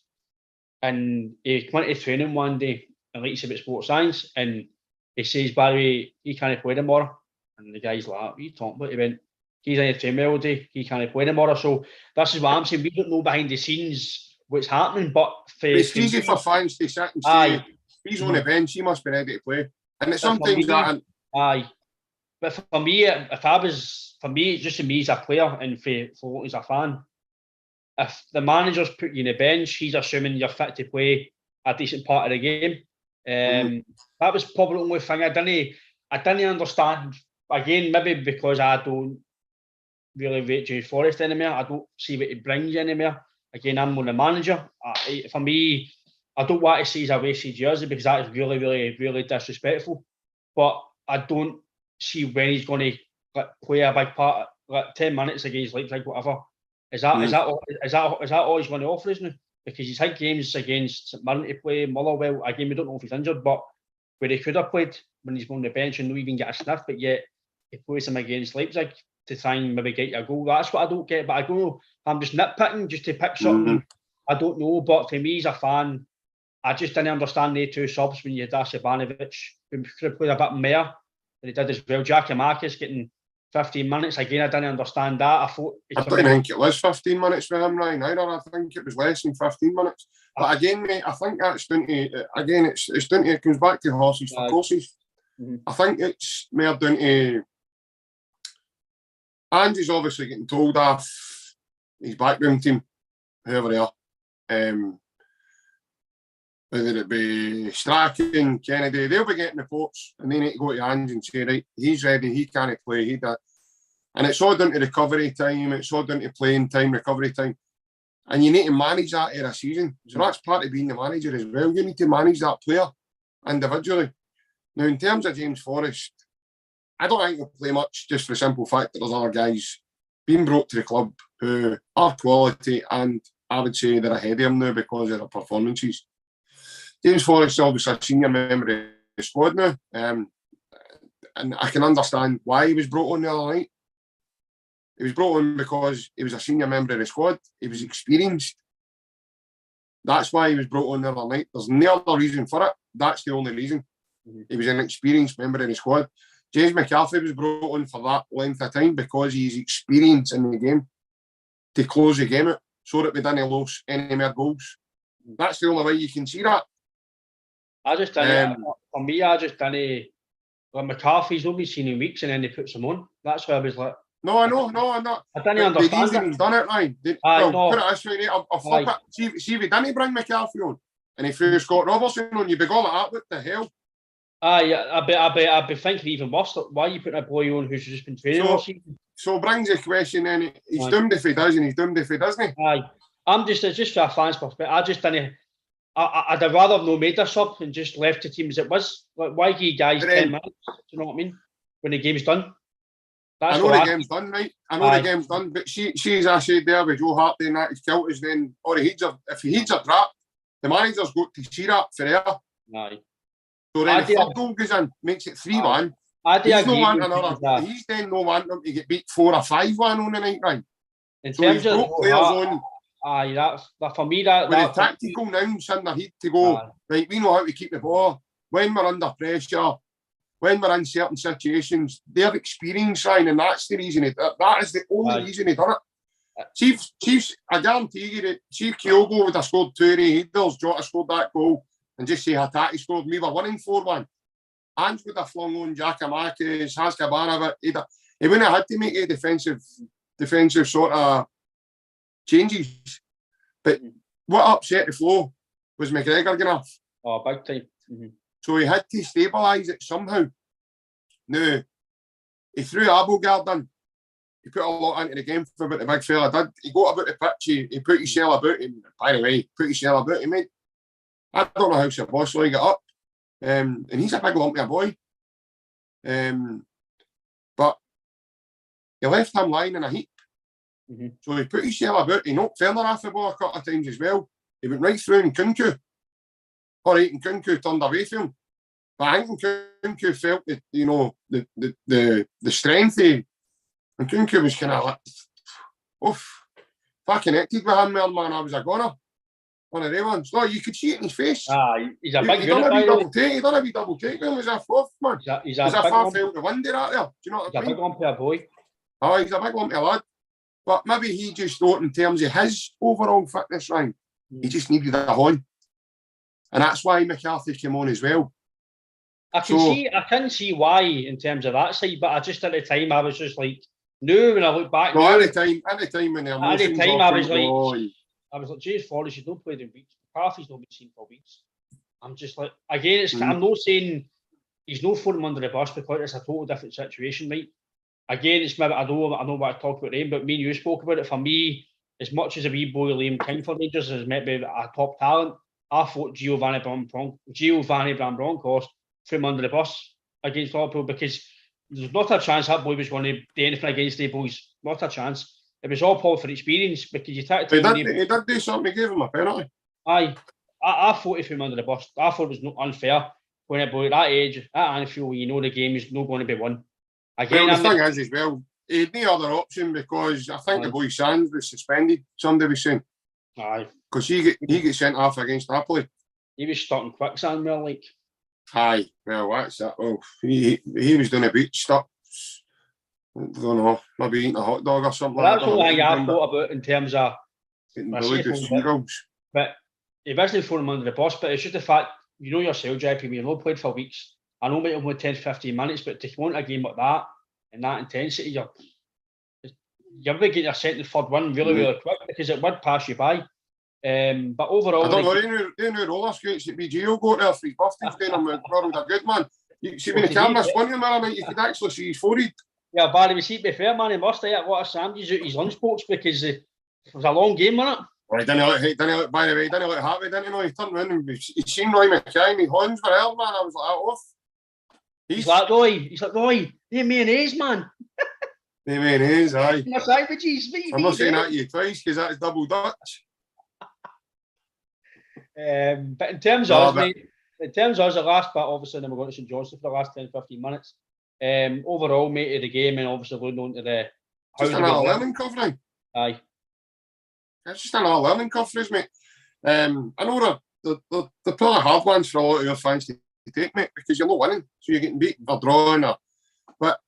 and he went to training one day and like about sports science, and he says, Barry, he can't play tomorrow, and the guy's like, what are you talking about? He went, he's in the training all day, he can't play tomorrow. So this is what I'm saying. We don't know behind the scenes what's happening, but it's easy for fans to sit and say, he's on the bench, he must be ready to play. And it's sometimes that. Aye. But for me, just to me as a player and for as a fan, if the manager's put you in the bench, he's assuming you're fit to play a decent part of the game. That was probably the only thing I didn't understand. Again, maybe because I don't really rate James Forrest anymore. I don't see what he brings anymore. Again, I'm on the manager. For me, I don't want to say he's a wasted jersey because that is really, really, really disrespectful. But I don't see when he's going to play a big part, 10 minutes against Leipzig, whatever. Is that all he's going to offer us now? Because he's had games against St Mirren to play, Motherwell. Again, we don't know if he's injured, but where he could have played when he's on the bench and not even get a sniff, but yet he plays him against Leipzig to try and maybe get you a goal. That's what I don't get. But I don't know. I'm just nitpicking just to pick something. I don't know. But for me as a fan, I just didn't understand the two subs when you had Ivanovic, who could have played a bit more than he did as well. Giacomakis getting 15 minutes. Again, I didn't understand that. I don't think it was 15 minutes for him, Ryan, either. I think it was less than 15 minutes. But again, mate, I think that's down to, again, it's down to, it comes back to horses for courses. I think it's more down to, Ange's obviously getting told off his background team, whoever they are. Whether it be Strachan, Kennedy, they'll be getting reports and they need to go to Ange and say, right, he's ready, he can't play, he did. And it's all down to recovery time, it's all down to playing time, recovery time. And you need to manage that in a season. So that's part of being the manager as well. You need to manage that player individually. Now, in terms of James Forrest, I don't think he'll play much just for the simple fact that there's other guys being brought to the club who are quality and I would say they're ahead of him now because of their performances. James Forrest is obviously a senior member of the squad now, and I can understand why he was brought on the other night. He was brought on because he was a senior member of the squad. He was experienced. That's why he was brought on the other night. There's no other reason for it. That's the only reason. He was an experienced member of the squad. James McCarthy was brought on for that length of time because he's experienced in the game to close the game out so that we didn't lose any more goals. That's the only way you can see that. I just didn't. For me, I just didn't. Like McCarthy's only seen in weeks, and then they puts him on. That's why I was like, No, I'm not. I didn't understand. The reason he's done it, Ryan. Put it this way, I'll flip it. See if he didn't bring McCarthy on, and he threw Scott Robertson on, you'd be going like that. What the hell? I'd be thinking even worse. Why are you putting a boy on who's just been training all season? So brings the question in. He's doomed if he does, and he's doomed if he doesn't. It's just for a fan's perspective. I just didn't. I'd have rather not made a sub and just left the team as it was. Like, why give you guys 10 minutes? Do you know what I mean? When the game's done. I know the game's done, right? I know the game's done, but she's actually there with Joe Hart doing that. He's killed us then, or if he heeds a trap, the manager's got to see that for there. So then the third goal goes in, makes it 3-1. He's then no wanting them to get beat 4 or 5-1 on the night, right? In terms of players on. That's for me. That the tactical nouns in their head to go, right, we know how to keep the ball when we're under pressure, when we're in certain situations. They're experienced, Ryan, and that's the reason. That is the only reason he done it. Chiefs, I guarantee you that Chief Kyogo would have scored 2 headers, Jota scored that goal, and just say Hatate scored. We were winning 4-1. Ange would have flung on Giacomakis, Haskabanovic. He wouldn't have had to make a defensive sort of changes. But what upset the flow was McGregor getting off. Big time. So he had to stabilise it somehow. Now, he threw Abelgard in. He put a lot into the game for what the big fella did. He got about the pitch, he put his shell about him. By the way, put his shell about him, mate. I don't know how Sir Bosley got up. And he's a big lumpy boy. But he left him lying in a heap. So he put his shell about. He knocked Werner off the ball a couple of times as well. He went right through in Kunku. All right, and Kunku turned away from him. But I think Kunku felt that, you know, the strength and Kunku was kind of like, oof. If I connected with him, man, I was a goner. One of them ones. No, you could see it in his face. He's a big He unit, done a by wee the way. double take. He done a wee double take. It was a fourth, man. He's As a if big I one. felt the wind out there. Do you know what I He's a mean? big one for a boy. Oh, he's a big lumpy lad. But maybe he just thought in terms of his overall fitness, Ryan, he just needed a horn. And that's why McCarthy came on as well. I can see why in terms of that side, but I just at the time I was just like, no, when I look back. No, at the time when the emotions I was like, James Forrest, you don't play in weeks. McCarthy's not been seen for weeks. I'm just like, again, I'm not saying he's no throwing him under the bus because it's a total different situation, right? Again, it's maybe I know what I talk about him, but me and you spoke about it. For me, as much as a wee boy Liam King for Rangers is maybe a top talent, I thought Giovanni Bronckhorst threw him under the bus against Liverpool because there's not a chance that boy was going to do anything against the boys. Not a chance. It was all Paul for experience because you take he did do something. He gave him a penalty. I thought he threw him under the bus. I thought it was unfair when a boy at that age, at Anfield, you know the game is not going to be won. Again, well, the thing is as well, he had no other option because I think the boy Sands was suspended. Somebody was saying. Aye. Because he get sent off against Napoli. He was stuck in quicksand, well, like. Aye, well, that's that. Well, he was doing a beach stuck. I don't know, maybe eating a hot dog or something. That's the only thing I thought about in terms of seagulls. But he wasn't throwing him under the bus, but it's just the fact, you know yourself, JP, you've not played for weeks. I know maybe only 10 15 minutes, but to come on a game like that and that intensity, you're going to get your second, third one really quick because it would pass you by. But overall, I don't know, they knew roller skates at BG will go there for his birthday day. I'm the world a good man. You see, when the camera spun him there, you could actually see his forehead. Yeah, Barry, we see to be fair, man, he must have had a lot of sandwiches out his lunchbox because it was a long game, wasn't it? Well, he didn't look, by the way, he didn't look happy, didn't he? No, he turned around and he seen Roy McKay, my horns were held, man. I was like, off. He's like, Roy, they mayonnaise, man. They mayonnaise, aye. My sandwiches, I'm not saying that to you twice because that's double Dutch. But in terms of us, the last bit, obviously, then we're going to St Johnstone for the last 10, 15 minutes. Overall, mate, of the game, and obviously going on to the. Just another learning curve, right? Aye. It's just another learning curve for us, mate. I know they're probably hard ones for a lot of your fans to take, mate, because you're not winning, so you're getting beaten or drawing. But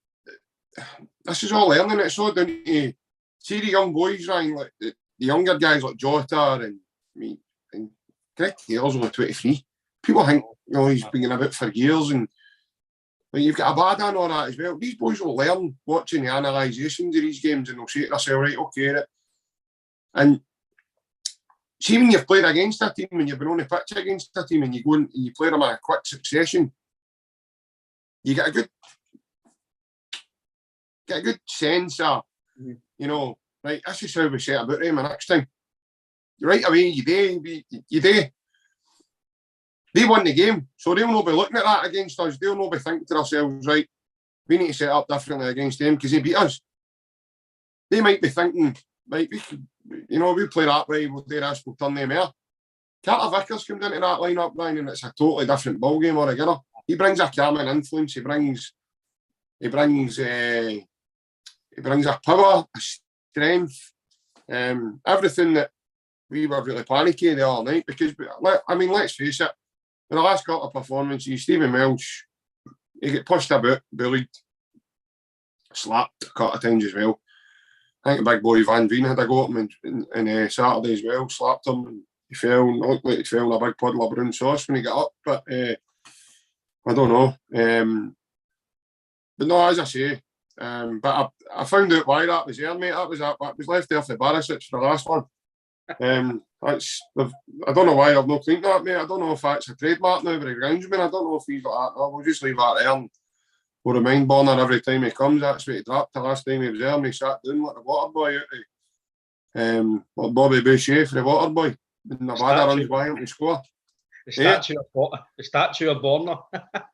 this is all learning. It's all down to see the young boys, Ryan, like the younger guys like Jota and me and Greg Taylor's only 23. People think, you know, he's been about for years, and like, you've got a bad and all that as well. These boys will learn watching the analysations of these games, and they'll say to themselves, right, okay, and see when you've played against a team, when you've been on the pitch against a team, and you go and you play them in a quick succession, you get a good sense of, you know, right, this is how we set about them the next time. Right away, you do. They won the game, so they'll not be looking at that against us. They'll not be thinking to themselves, right, we need to set up differently against them because they beat us. They might be thinking, right, we play that way, we'll do this, we'll turn them out. Carter Vickers comes into that lineup, Ryan, and it's a totally different ball game altogether. He brings a calming influence. He brings a power, a strength, everything that we were really panicky the other night. Because I mean, let's face it, in the last couple of performances, Stephen Welsh, he got pushed about, bullied, slapped a couple of times as well. I think the big boy Van Veen had a go at him in Saturday as well, slapped him, and he fell, looked like he fell in a big puddle of brown sauce when he got up. But I don't know. But no, as I say, but I found out why that was there, mate. That was left there for Barisic for the last one. I don't know why I've not cleaned that, mate. I don't know if that's a trademark now, but he grounds me. I don't know if he's like that. No, we'll just leave that there. And we'll remind Bonner every time he comes. That's what he dropped the last time he was there, and he sat down like the water boy out like Bobby Boucher for the water boy. And Nevada runs by him to score. The statue of Bonner.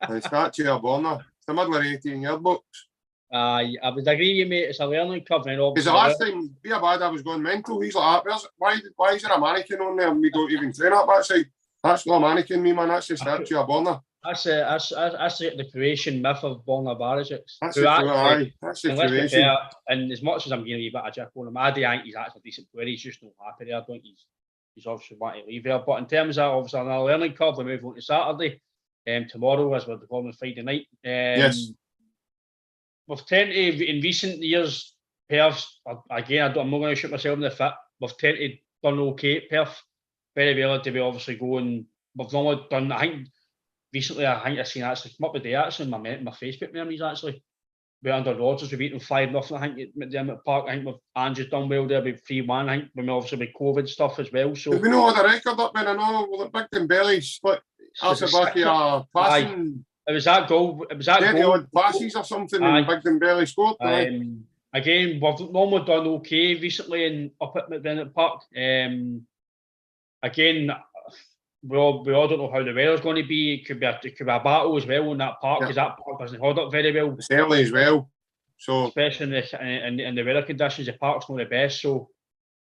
The statue of Bonner. the middle of 18-year books. I would agree with you, mate. It's a learning curve. Because the last time I was going mental, he's like, why is there a mannequin on there and we don't even train up that side? That's not a mannequin, me, man. That's the statue of Borna. That's the Croatian myth of Borna Barišić. That's the Croatian. And as much as I'm getting a bit of jack on him, I do think he's actually a decent player. He's just not happy there. I don't think he's obviously wanting to leave there. But in terms of obviously another learning curve, we move on to Saturday. Tomorrow, as we're performing Friday night. Yes. We've tended in recent years, Perth, again, I'm not going to shoot myself in the foot. We've tended done okay at Perth. Very relatively, obviously, going. We've normally done, I think, recently, I've seen actually come up with the actually my Facebook memories actually. We're under Rodgers, we've beaten 5-0, I think, at the Park. I think with ANGE'S done well there, with 3-1, I think, when obviously with COVID stuff as well. So, did we know the record up there? I know, well, the big belly split. Asabaki passing. It was that goal. It was that 30 goal. odd passes or something, and Big Belly scored. Again, we've normally done okay recently up at McDonald Park. Again, we all don't know how the weather's going to be. It could be a battle as well in that park because that park doesn't hold up very well. It's early as well, so especially in the weather conditions, the park's not the best. So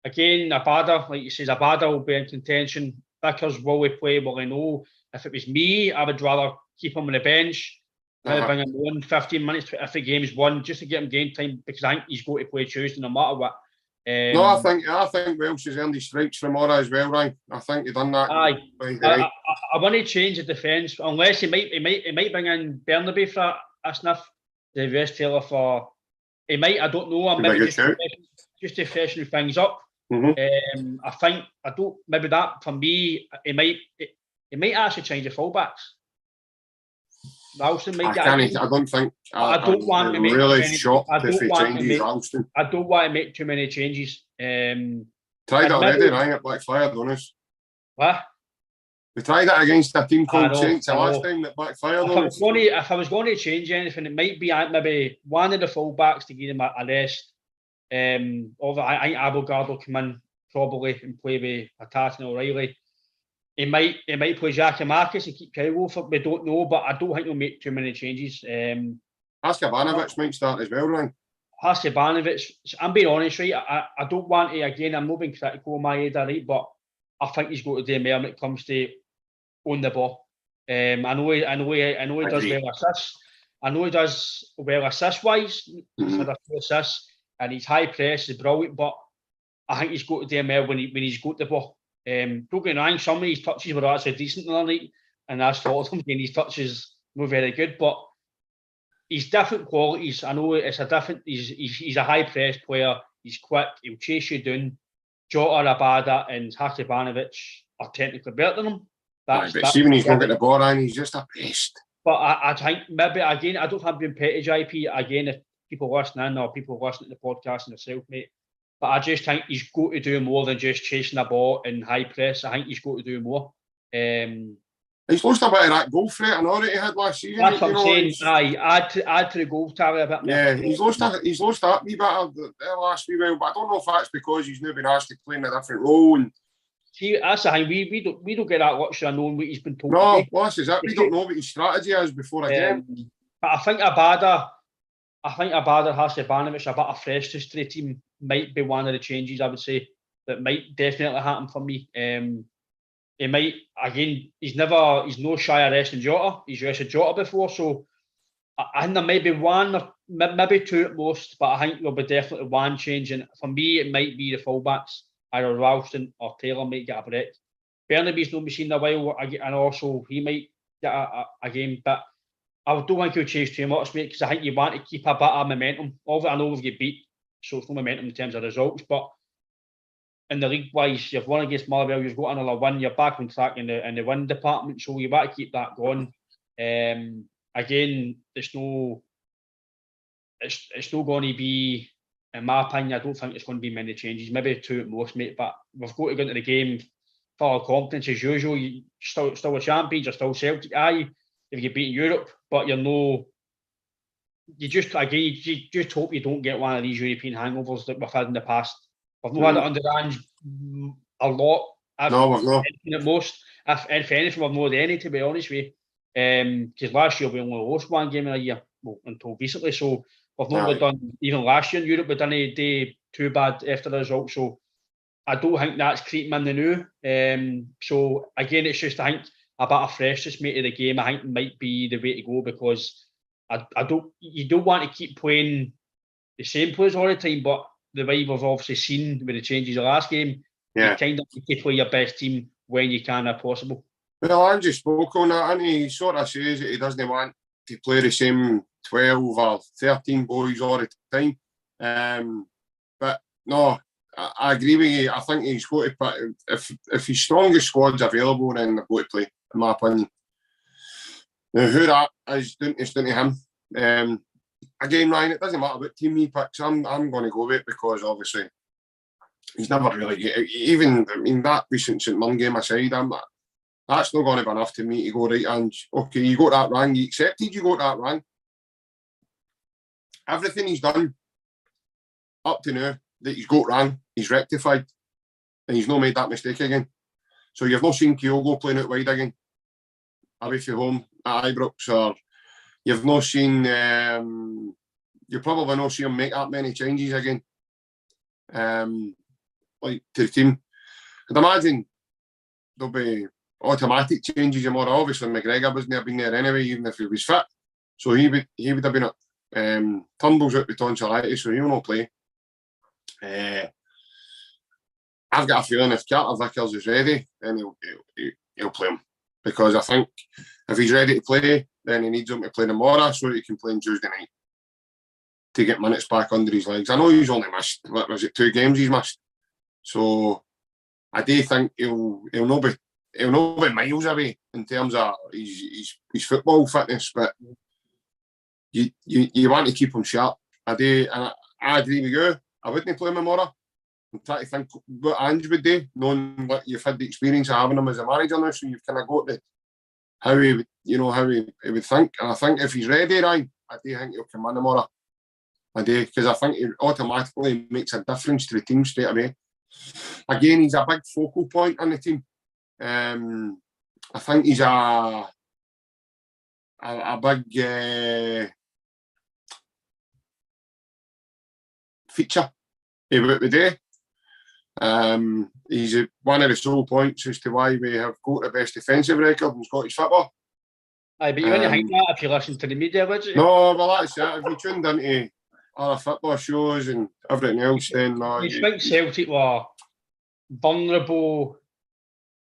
again, Abada, like you say, Abada will be in contention. Vickers, will we play? Will I know? If it was me, I would rather keep him on the bench. Maybe bring him on 15 minutes if the game is won, just to get him game time, because I think he's got to play Tuesday no matter what. No, I think Welsh has earned his stripes tomorrow as well, Ryan. I think he done that. I want to change the defence, unless he might bring in Bernaby for a sniff, the rest tailor for. He might, I don't know. Maybe just to freshen things up. Mm-hmm. I don't. Maybe that for me, he might actually change the fullbacks. Ralston might get. I don't want to make really shocked if he changes Ralston. I don't want to make too many changes. Tried it already, Ryan, at Blackfire, don't we? What? We tried it against a team called Saints the last time that backfired. If I was going to change anything, it might be maybe one of the fullbacks to give him a rest. I think Abelgard will come in probably and play with Patata and O'Reilly. He might play Giacomakis and keep Kyle for we don't know, but I don't think he'll make too many changes. Haskabanovic might start as well, Ryan. Haskabanovic, I'm being honest, right? I don't want to, again, I'm not being critical of my head, right? But I think he's got to do more when it comes to on the ball. I know he does well assists. I know he does well assist wise. He's had a few assists and his high press is brilliant, but I think he's got to do more when he's got the ball. Don't get me wrong, some of his touches were actually decent the other night, and that's for him. His touches were very good, but he's different qualities. I know it's a different. He's a high press player. He's quick. He'll chase you down. Jota, Abada, and Haksabanovic are technically better than him. But see when he's not got the ball on, he's just a pest. But I think maybe again, I don't think I'm being petty, JP. Again, if people listening or people listening to the podcast and yourself, mate. But I just think he's got to do more than just chasing the ball in high press. I think he's got to do more. He's lost a bit of that goal threat I know that he had last season. That's what I'm saying. Add to the goal tally a bit more. Yeah, he's lost that wee bit of the last wee while, but I don't know if that's because he's now been asked to play in a different role. And see, that's the thing. We don't get that luxury of knowing what he's been told. No, well, this is it. We don't know what his strategy is before a game. But I think Abada, Haksabanovic, a bit of freshness to the team might be one of the changes I would say that might definitely happen for me. He might again. He's no shy of resting Jota. He's rested Jota before, so I think there might be one, or maybe two at most. But I think there'll be definitely one change. And for me, it might be the fullbacks. Either Ralston or Taylor might get a break. Bernaby's not been seen in a while, and also he might get a game. But I don't think he'll change too much, mate, because I think you want to keep a bit of momentum. Although I know we've got beat, so it's no momentum in terms of results. But in the league-wise, you've won against Motherwell, you've got another win, you're back on track in the win department, so you want to keep that going. Again, it's not going to be, in my opinion, I don't think it's going to be many changes, maybe two at most, mate. But we've got to go into the game full of confidence as usual. You're still a champion, you're still Celtic. If you beat Europe, but you're no. You just hope you don't get one of these European hangovers that we've had in the past. We've not had it under Ange a lot. No, we've not. At most, if anything, we've not had any, to be honest with you. Because last year we only lost one game in a year, well, until recently. So we've not really Aye. done, even last year in Europe, we didn't do too bad after the result. So I don't think that's creeping in the new. So again, it's just, I think, a bit of freshness, mate, to the game, I think might be the way to go, because you don't want to keep playing the same players all the time, but the way we've obviously seen with the changes of the last game, you kind of need to play your best team when you can, if possible. Well, Ange spoke on that, and he sort of says that he doesn't want to play the same 12 or 13 boys all the time. But no, I agree with you. I think he's got to put, if his strongest squad's available, then they've got to play, in my opinion. Now, who that is, it's down to him. Again, Ryan, it doesn't matter what team he picks. I'm going to go with it, because obviously he's never really, even, I mean, that recent St Mirren game aside, that's not going to be enough to me to go, right, and okay, you got that wrong, you accepted you got that wrong. Everything he's done up to now that he's got wrong, he's rectified, and he's not made that mistake again. So you've not seen Kyogo playing out wide again, away from home at Ibrox, or you've not seen, you probably not seen him make that many changes again, like to the team. I'd imagine there'll be automatic changes tomorrow. Obviously, McGregor wasn't been there anyway, even if he was fit. So he would have been up. Turnbull's out with tonsillitis, so he'll not play. I've got a feeling if Carter Vickers is ready, then he'll play him. Because I think if he's ready to play, then he needs him to play tomorrow so that he can play on Tuesday night to get minutes back under his legs. I know he's only missed, what was it, 2 games he's missed. So I do think he'll not be miles away in terms of his football fitness, but you want to keep him sharp. I do, and I agree with you. I wouldn't play him tomorrow. I'm trying to think what Ange would do, knowing what you've had the experience of having him as a manager now, so you've kind of got how he would think. And I think if he's ready, Ryan, I do think he'll come in tomorrow. I do, because I think it automatically makes a difference to the team straight away. Again, he's a big focal point on the team. I think he's a big feature of what we do. He's one of the sole points as to why we have got the best defensive record in Scottish football. Aye, but you wouldn't think that if you listen to the media, would you? No, well, that's it. If you tuned into other football shows and everything else, then no. You think Celtic were vulnerable,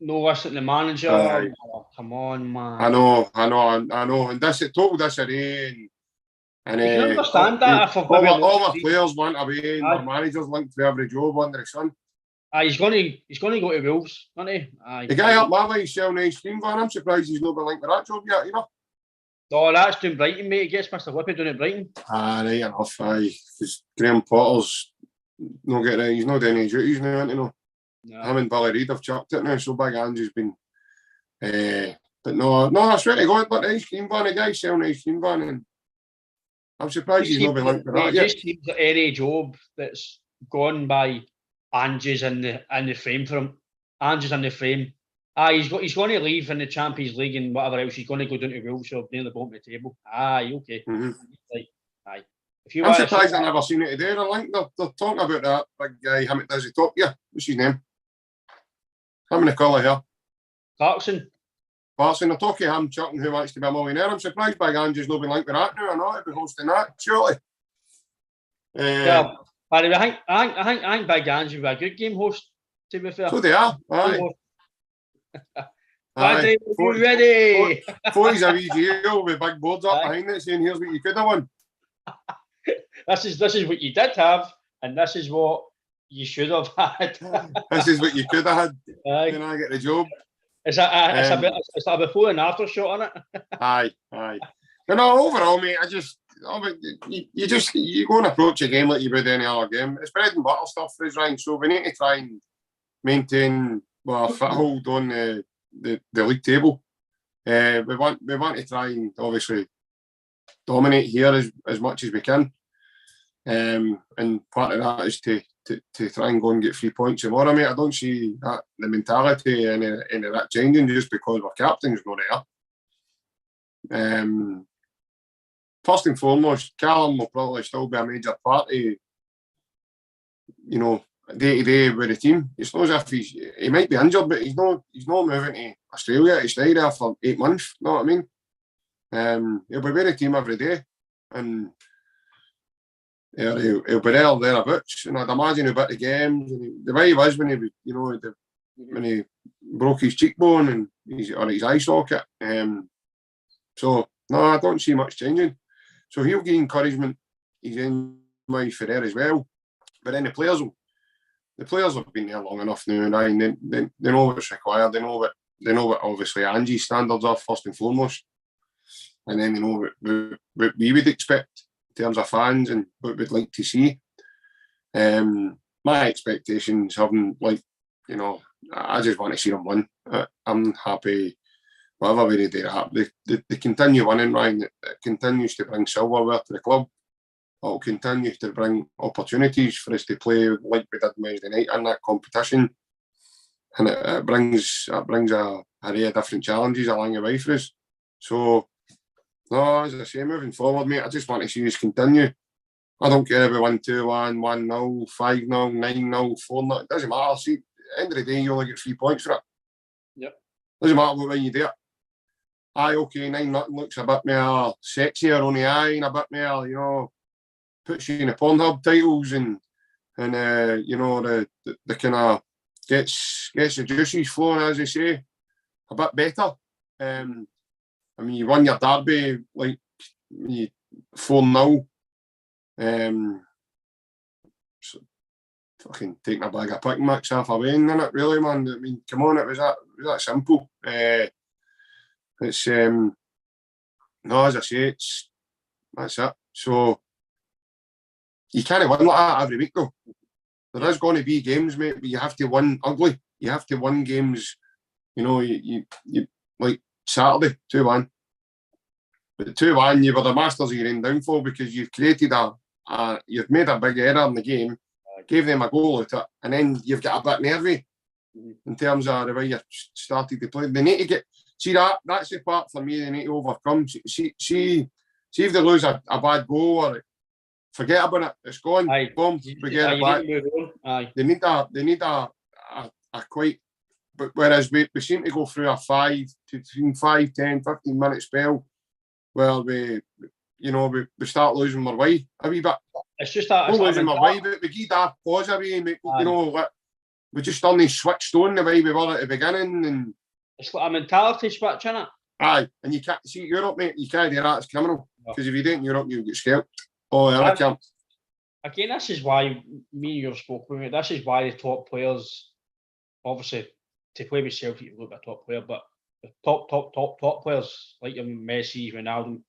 no listening to the manager? Oh, come on, man. I know. And this is total disarray. And you can understand that if all the players want away, and their managers linked to every job under the sun. He's going to go to Wolves, isn't he? The guy up my way selling ice cream van. I'm surprised he's not been linked with that job yet, either. No, that's doing Brighton, mate. He gets Mr. Whippy doing it Brighton. Right enough. Because Graham Potter's not getting it. He's not doing any duties now, you know. No. Him and Billy Reid have chucked it now. So Big Ange's been. But no, I swear to God, but the ice cream van, the guy selling the ice cream van, and I'm surprised he's not been linked with that yet. Just seems that any job that's gone by Ange's in the frame for him. Ange's in the frame. He's going to leave in the Champions League and whatever else. He's going to go down to Wolves or near the bottom of the table. Okay. Mm-hmm. Aye. I'm surprised I've never seen it today. They're talking about that big guy, him that does the top gear. What's his name? Him in the colour here. Clarkson. They're talking him chucking who wants to be a millionaire. I'm surprised Big Ange's not been linked with that now or not. He'll be hosting that, surely. Well, by the way, I think Big Ange will be a good game host, to be fair. So they are, aye. Paddy, you ready? Before he's a wee jail with big boards up behind it saying, here's what you could have won. This is what you did have, and this is what you should have had. This is what you could have had. Can I get the job? It's a before and after shot on it. Aye. But no, overall, mate, you go and approach a game like you would any other game. It's bread and butter stuff for us, Ryan. So we need to try and maintain a foothold on the league table. We want to try and obviously dominate here as much as we can. And part of that is to try and go and get 3 points tomorrow, mate. I don't see the mentality and that changing just because our captain's not there. First and foremost, Callum will probably still be a major part of, you know, day to day with the team. It's not as if he might be injured, but he's not moving to Australia to stay there for 8 months. You know what I mean? He'll be with the team every day, and he'll be there thereabouts. And I'd imagine he'll be at the games. And the way he was when he broke his cheekbone and his eye socket. So no, I don't see much changing. So he'll get encouragement. He's in my for there as well. But then the players have been there long enough now, and they know what's required. They know what obviously ANGE'S standards are first and foremost, and then they know what we would expect in terms of fans and what we'd like to see. My expectations haven't, like, you know, I just want to see them win. I'm happy whatever way they do that. They continue winning, Ryan. It continues to bring silverware to the club. It'll continue to bring opportunities for us to play like we did Wednesday night in that competition. And it brings a array of different challenges along the way for us. So, no, as I say, moving forward, mate, I just want to see us continue. I don't care if we win 2-1, 1-0, 5-0, 9-0, 4-0. It doesn't matter. See, at the end of the day, you only get 3 points for it. Yep. Doesn't matter what way you do it. Aye, okay, 9-0 looks a bit more sexier on the eye and a bit more, you know, puts you in the Pornhub titles and you know, the kind of gets the juices flowing, as they say, a bit better. I mean, you won your derby like 4-0. So fucking taking a bag of pick mix off a Wayne, innit, really, man? I mean, come on, it was that simple. It's no, as I say, that's it. So you can't win like that every week, though. There is going to be games, mate, but you have to win ugly. You have to win games. You know, you like Saturday 2-1. But 2-1, you were the masters of your own downfall because you've created you've made a big error in the game, gave them a goal at it, and then you've got a bit nervy in terms of the way you started to play. They need to get. See, that's the part for me they need to overcome. See if they lose a bad goal or forget about it. It's gone. Aye. Boom. We get it back. Aye. They need a quite. But whereas we seem to go through a 5, 10, 15 minute spell where we start losing our way a wee bit. It's just that we're losing our way, but we give that pause away and make, you know, we just suddenly switched on the way we were at the beginning, and it's like a mentality switch, isn't it? Aye, and you can't see Europe, mate. You can't do that. It's criminal. Because if you do it in Europe, you'll get scalped. Oh, yeah, I can't. Again, this is why me and you have spoken about. This is why the top players, obviously, to play with Celtic, you look at a top player, but the top players like your Messi, Ronaldo,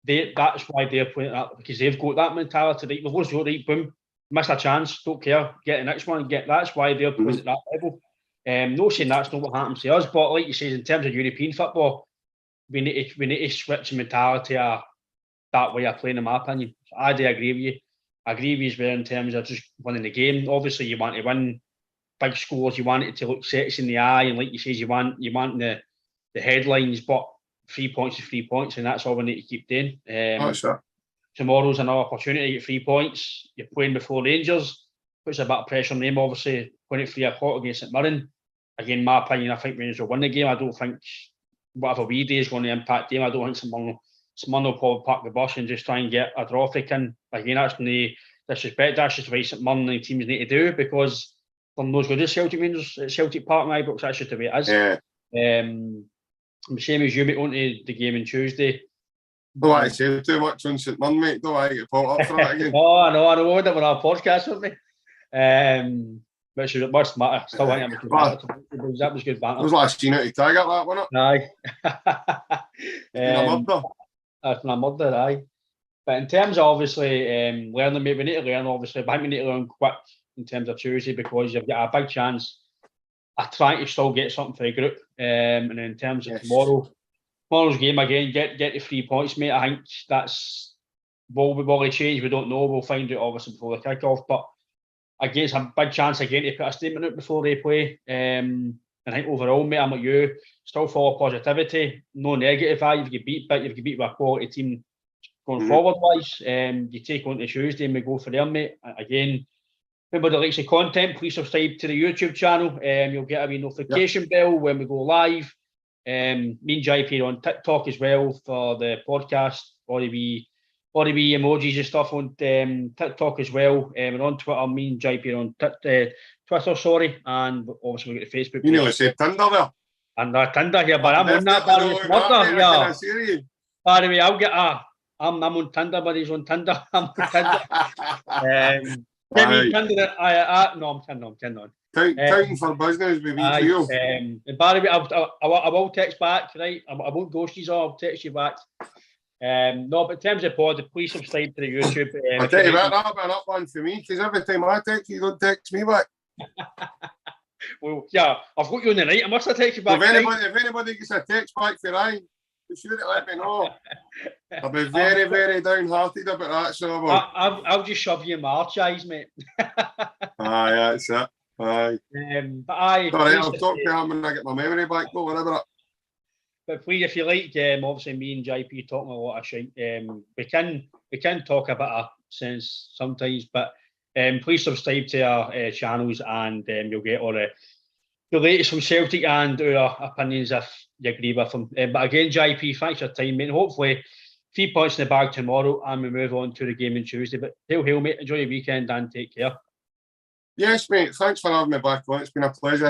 that's why they're playing that, because they've got that mentality. Right, we've always got, right, boom, missed a chance, don't care, get the next one, that's why they're playing at that level. No saying that's not what happens to us, but like you say, in terms of European football, we need to switch the mentality that way of playing, in my opinion. So I do agree with you. I agree with you as well in terms of just winning the game. Obviously, you want to win big scores, you want it to look sexy in the eye, and like you say, you want the headlines, but 3 points is 3 points, and that's all we need to keep doing. Tomorrow's another opportunity to get 3 points. You're playing before Rangers, puts a bit of pressure on them, obviously, playing at 3 o'clock against St Mirren. Again, in my opinion, I think Rangers will win the game. I don't think whatever we do is going to impact them. I don't think someone will probably park the bus and just try and get a draw if they can. Again, that's no disrespect. That's just the way St Mirren and teams need to do, because they're not as good as Celtic Rangers at Celtic Park in my books. That's just the way it is. Yeah. The same as you, mate, on to the game on Tuesday. Don't want to say too much on St Mirren, mate. Don't want to get caught up for that again. Oh, I know. We're on our podcast, weren't we? Which must matter. Still think that was good banter. That was good banter. It was last Unity Tiger, that, wasn't it? Aye. It's been a murder, aye. But in terms of obviously learning, mate, we need to learn, obviously. But I think we need to learn quick in terms of Tuesday, because you've got a big chance of trying to still get something for the group. And in terms of tomorrow's game, again, get the 3 points, mate. I think that's will it change? We don't know. We'll find out obviously before the kick-off. But again, it's a big chance again to put a statement out before they play And I think overall, mate, I'm like you, still full of positivity, no negative. You get beat, but you get beat with a quality team going forward wise. You take on to Tuesday and we go for them, mate. Again, anybody that likes the content, please subscribe to the YouTube channel. You'll get a wee notification bell when we go live. Me and JP are on TikTok as well for the podcast. All the wee emojis and stuff on TikTok as well. And on Twitter, me and JP are on Twitter, sorry. And obviously we got the Facebook. You nearly said Tinder there. And Tinder here, but I'm on that, Barry. By the way, I'll get I'm on Tinder, but he's on Tinder. I'm on Tinder. Get me Tinder. No, I'm Tinder on. Counting for business with me too. And by the way, I will text back, right? I won't ghost you, I'll text you back. No, but in terms of pod, please subscribe to the YouTube. I'll tell you what, that'll be an up one for me, because every time I text you, don't text me back. Well, yeah, I've got you on the night. I must have texted you back. If anybody gets a text back for Ryan, be sure to let me know. I'll be very, very downhearted about that. So I'll just shove you in my archives, mate. Aye, that's it. Aye. But aye. Sorry, I'll talk to him when I get my memory back. But whatever. But please, if you like, obviously me and JP talking a lot of shit. We can talk a bit of sense sometimes, but please subscribe to our channels, and you'll get all the latest from Celtic and our opinions if you agree with them. But again, JP, thanks for your time, mate. Hopefully, 3 points in the bag tomorrow, and we move on to the game on Tuesday. But hail, mate. Enjoy your weekend and take care. Yes, mate. Thanks for having me back on. It's been a pleasure.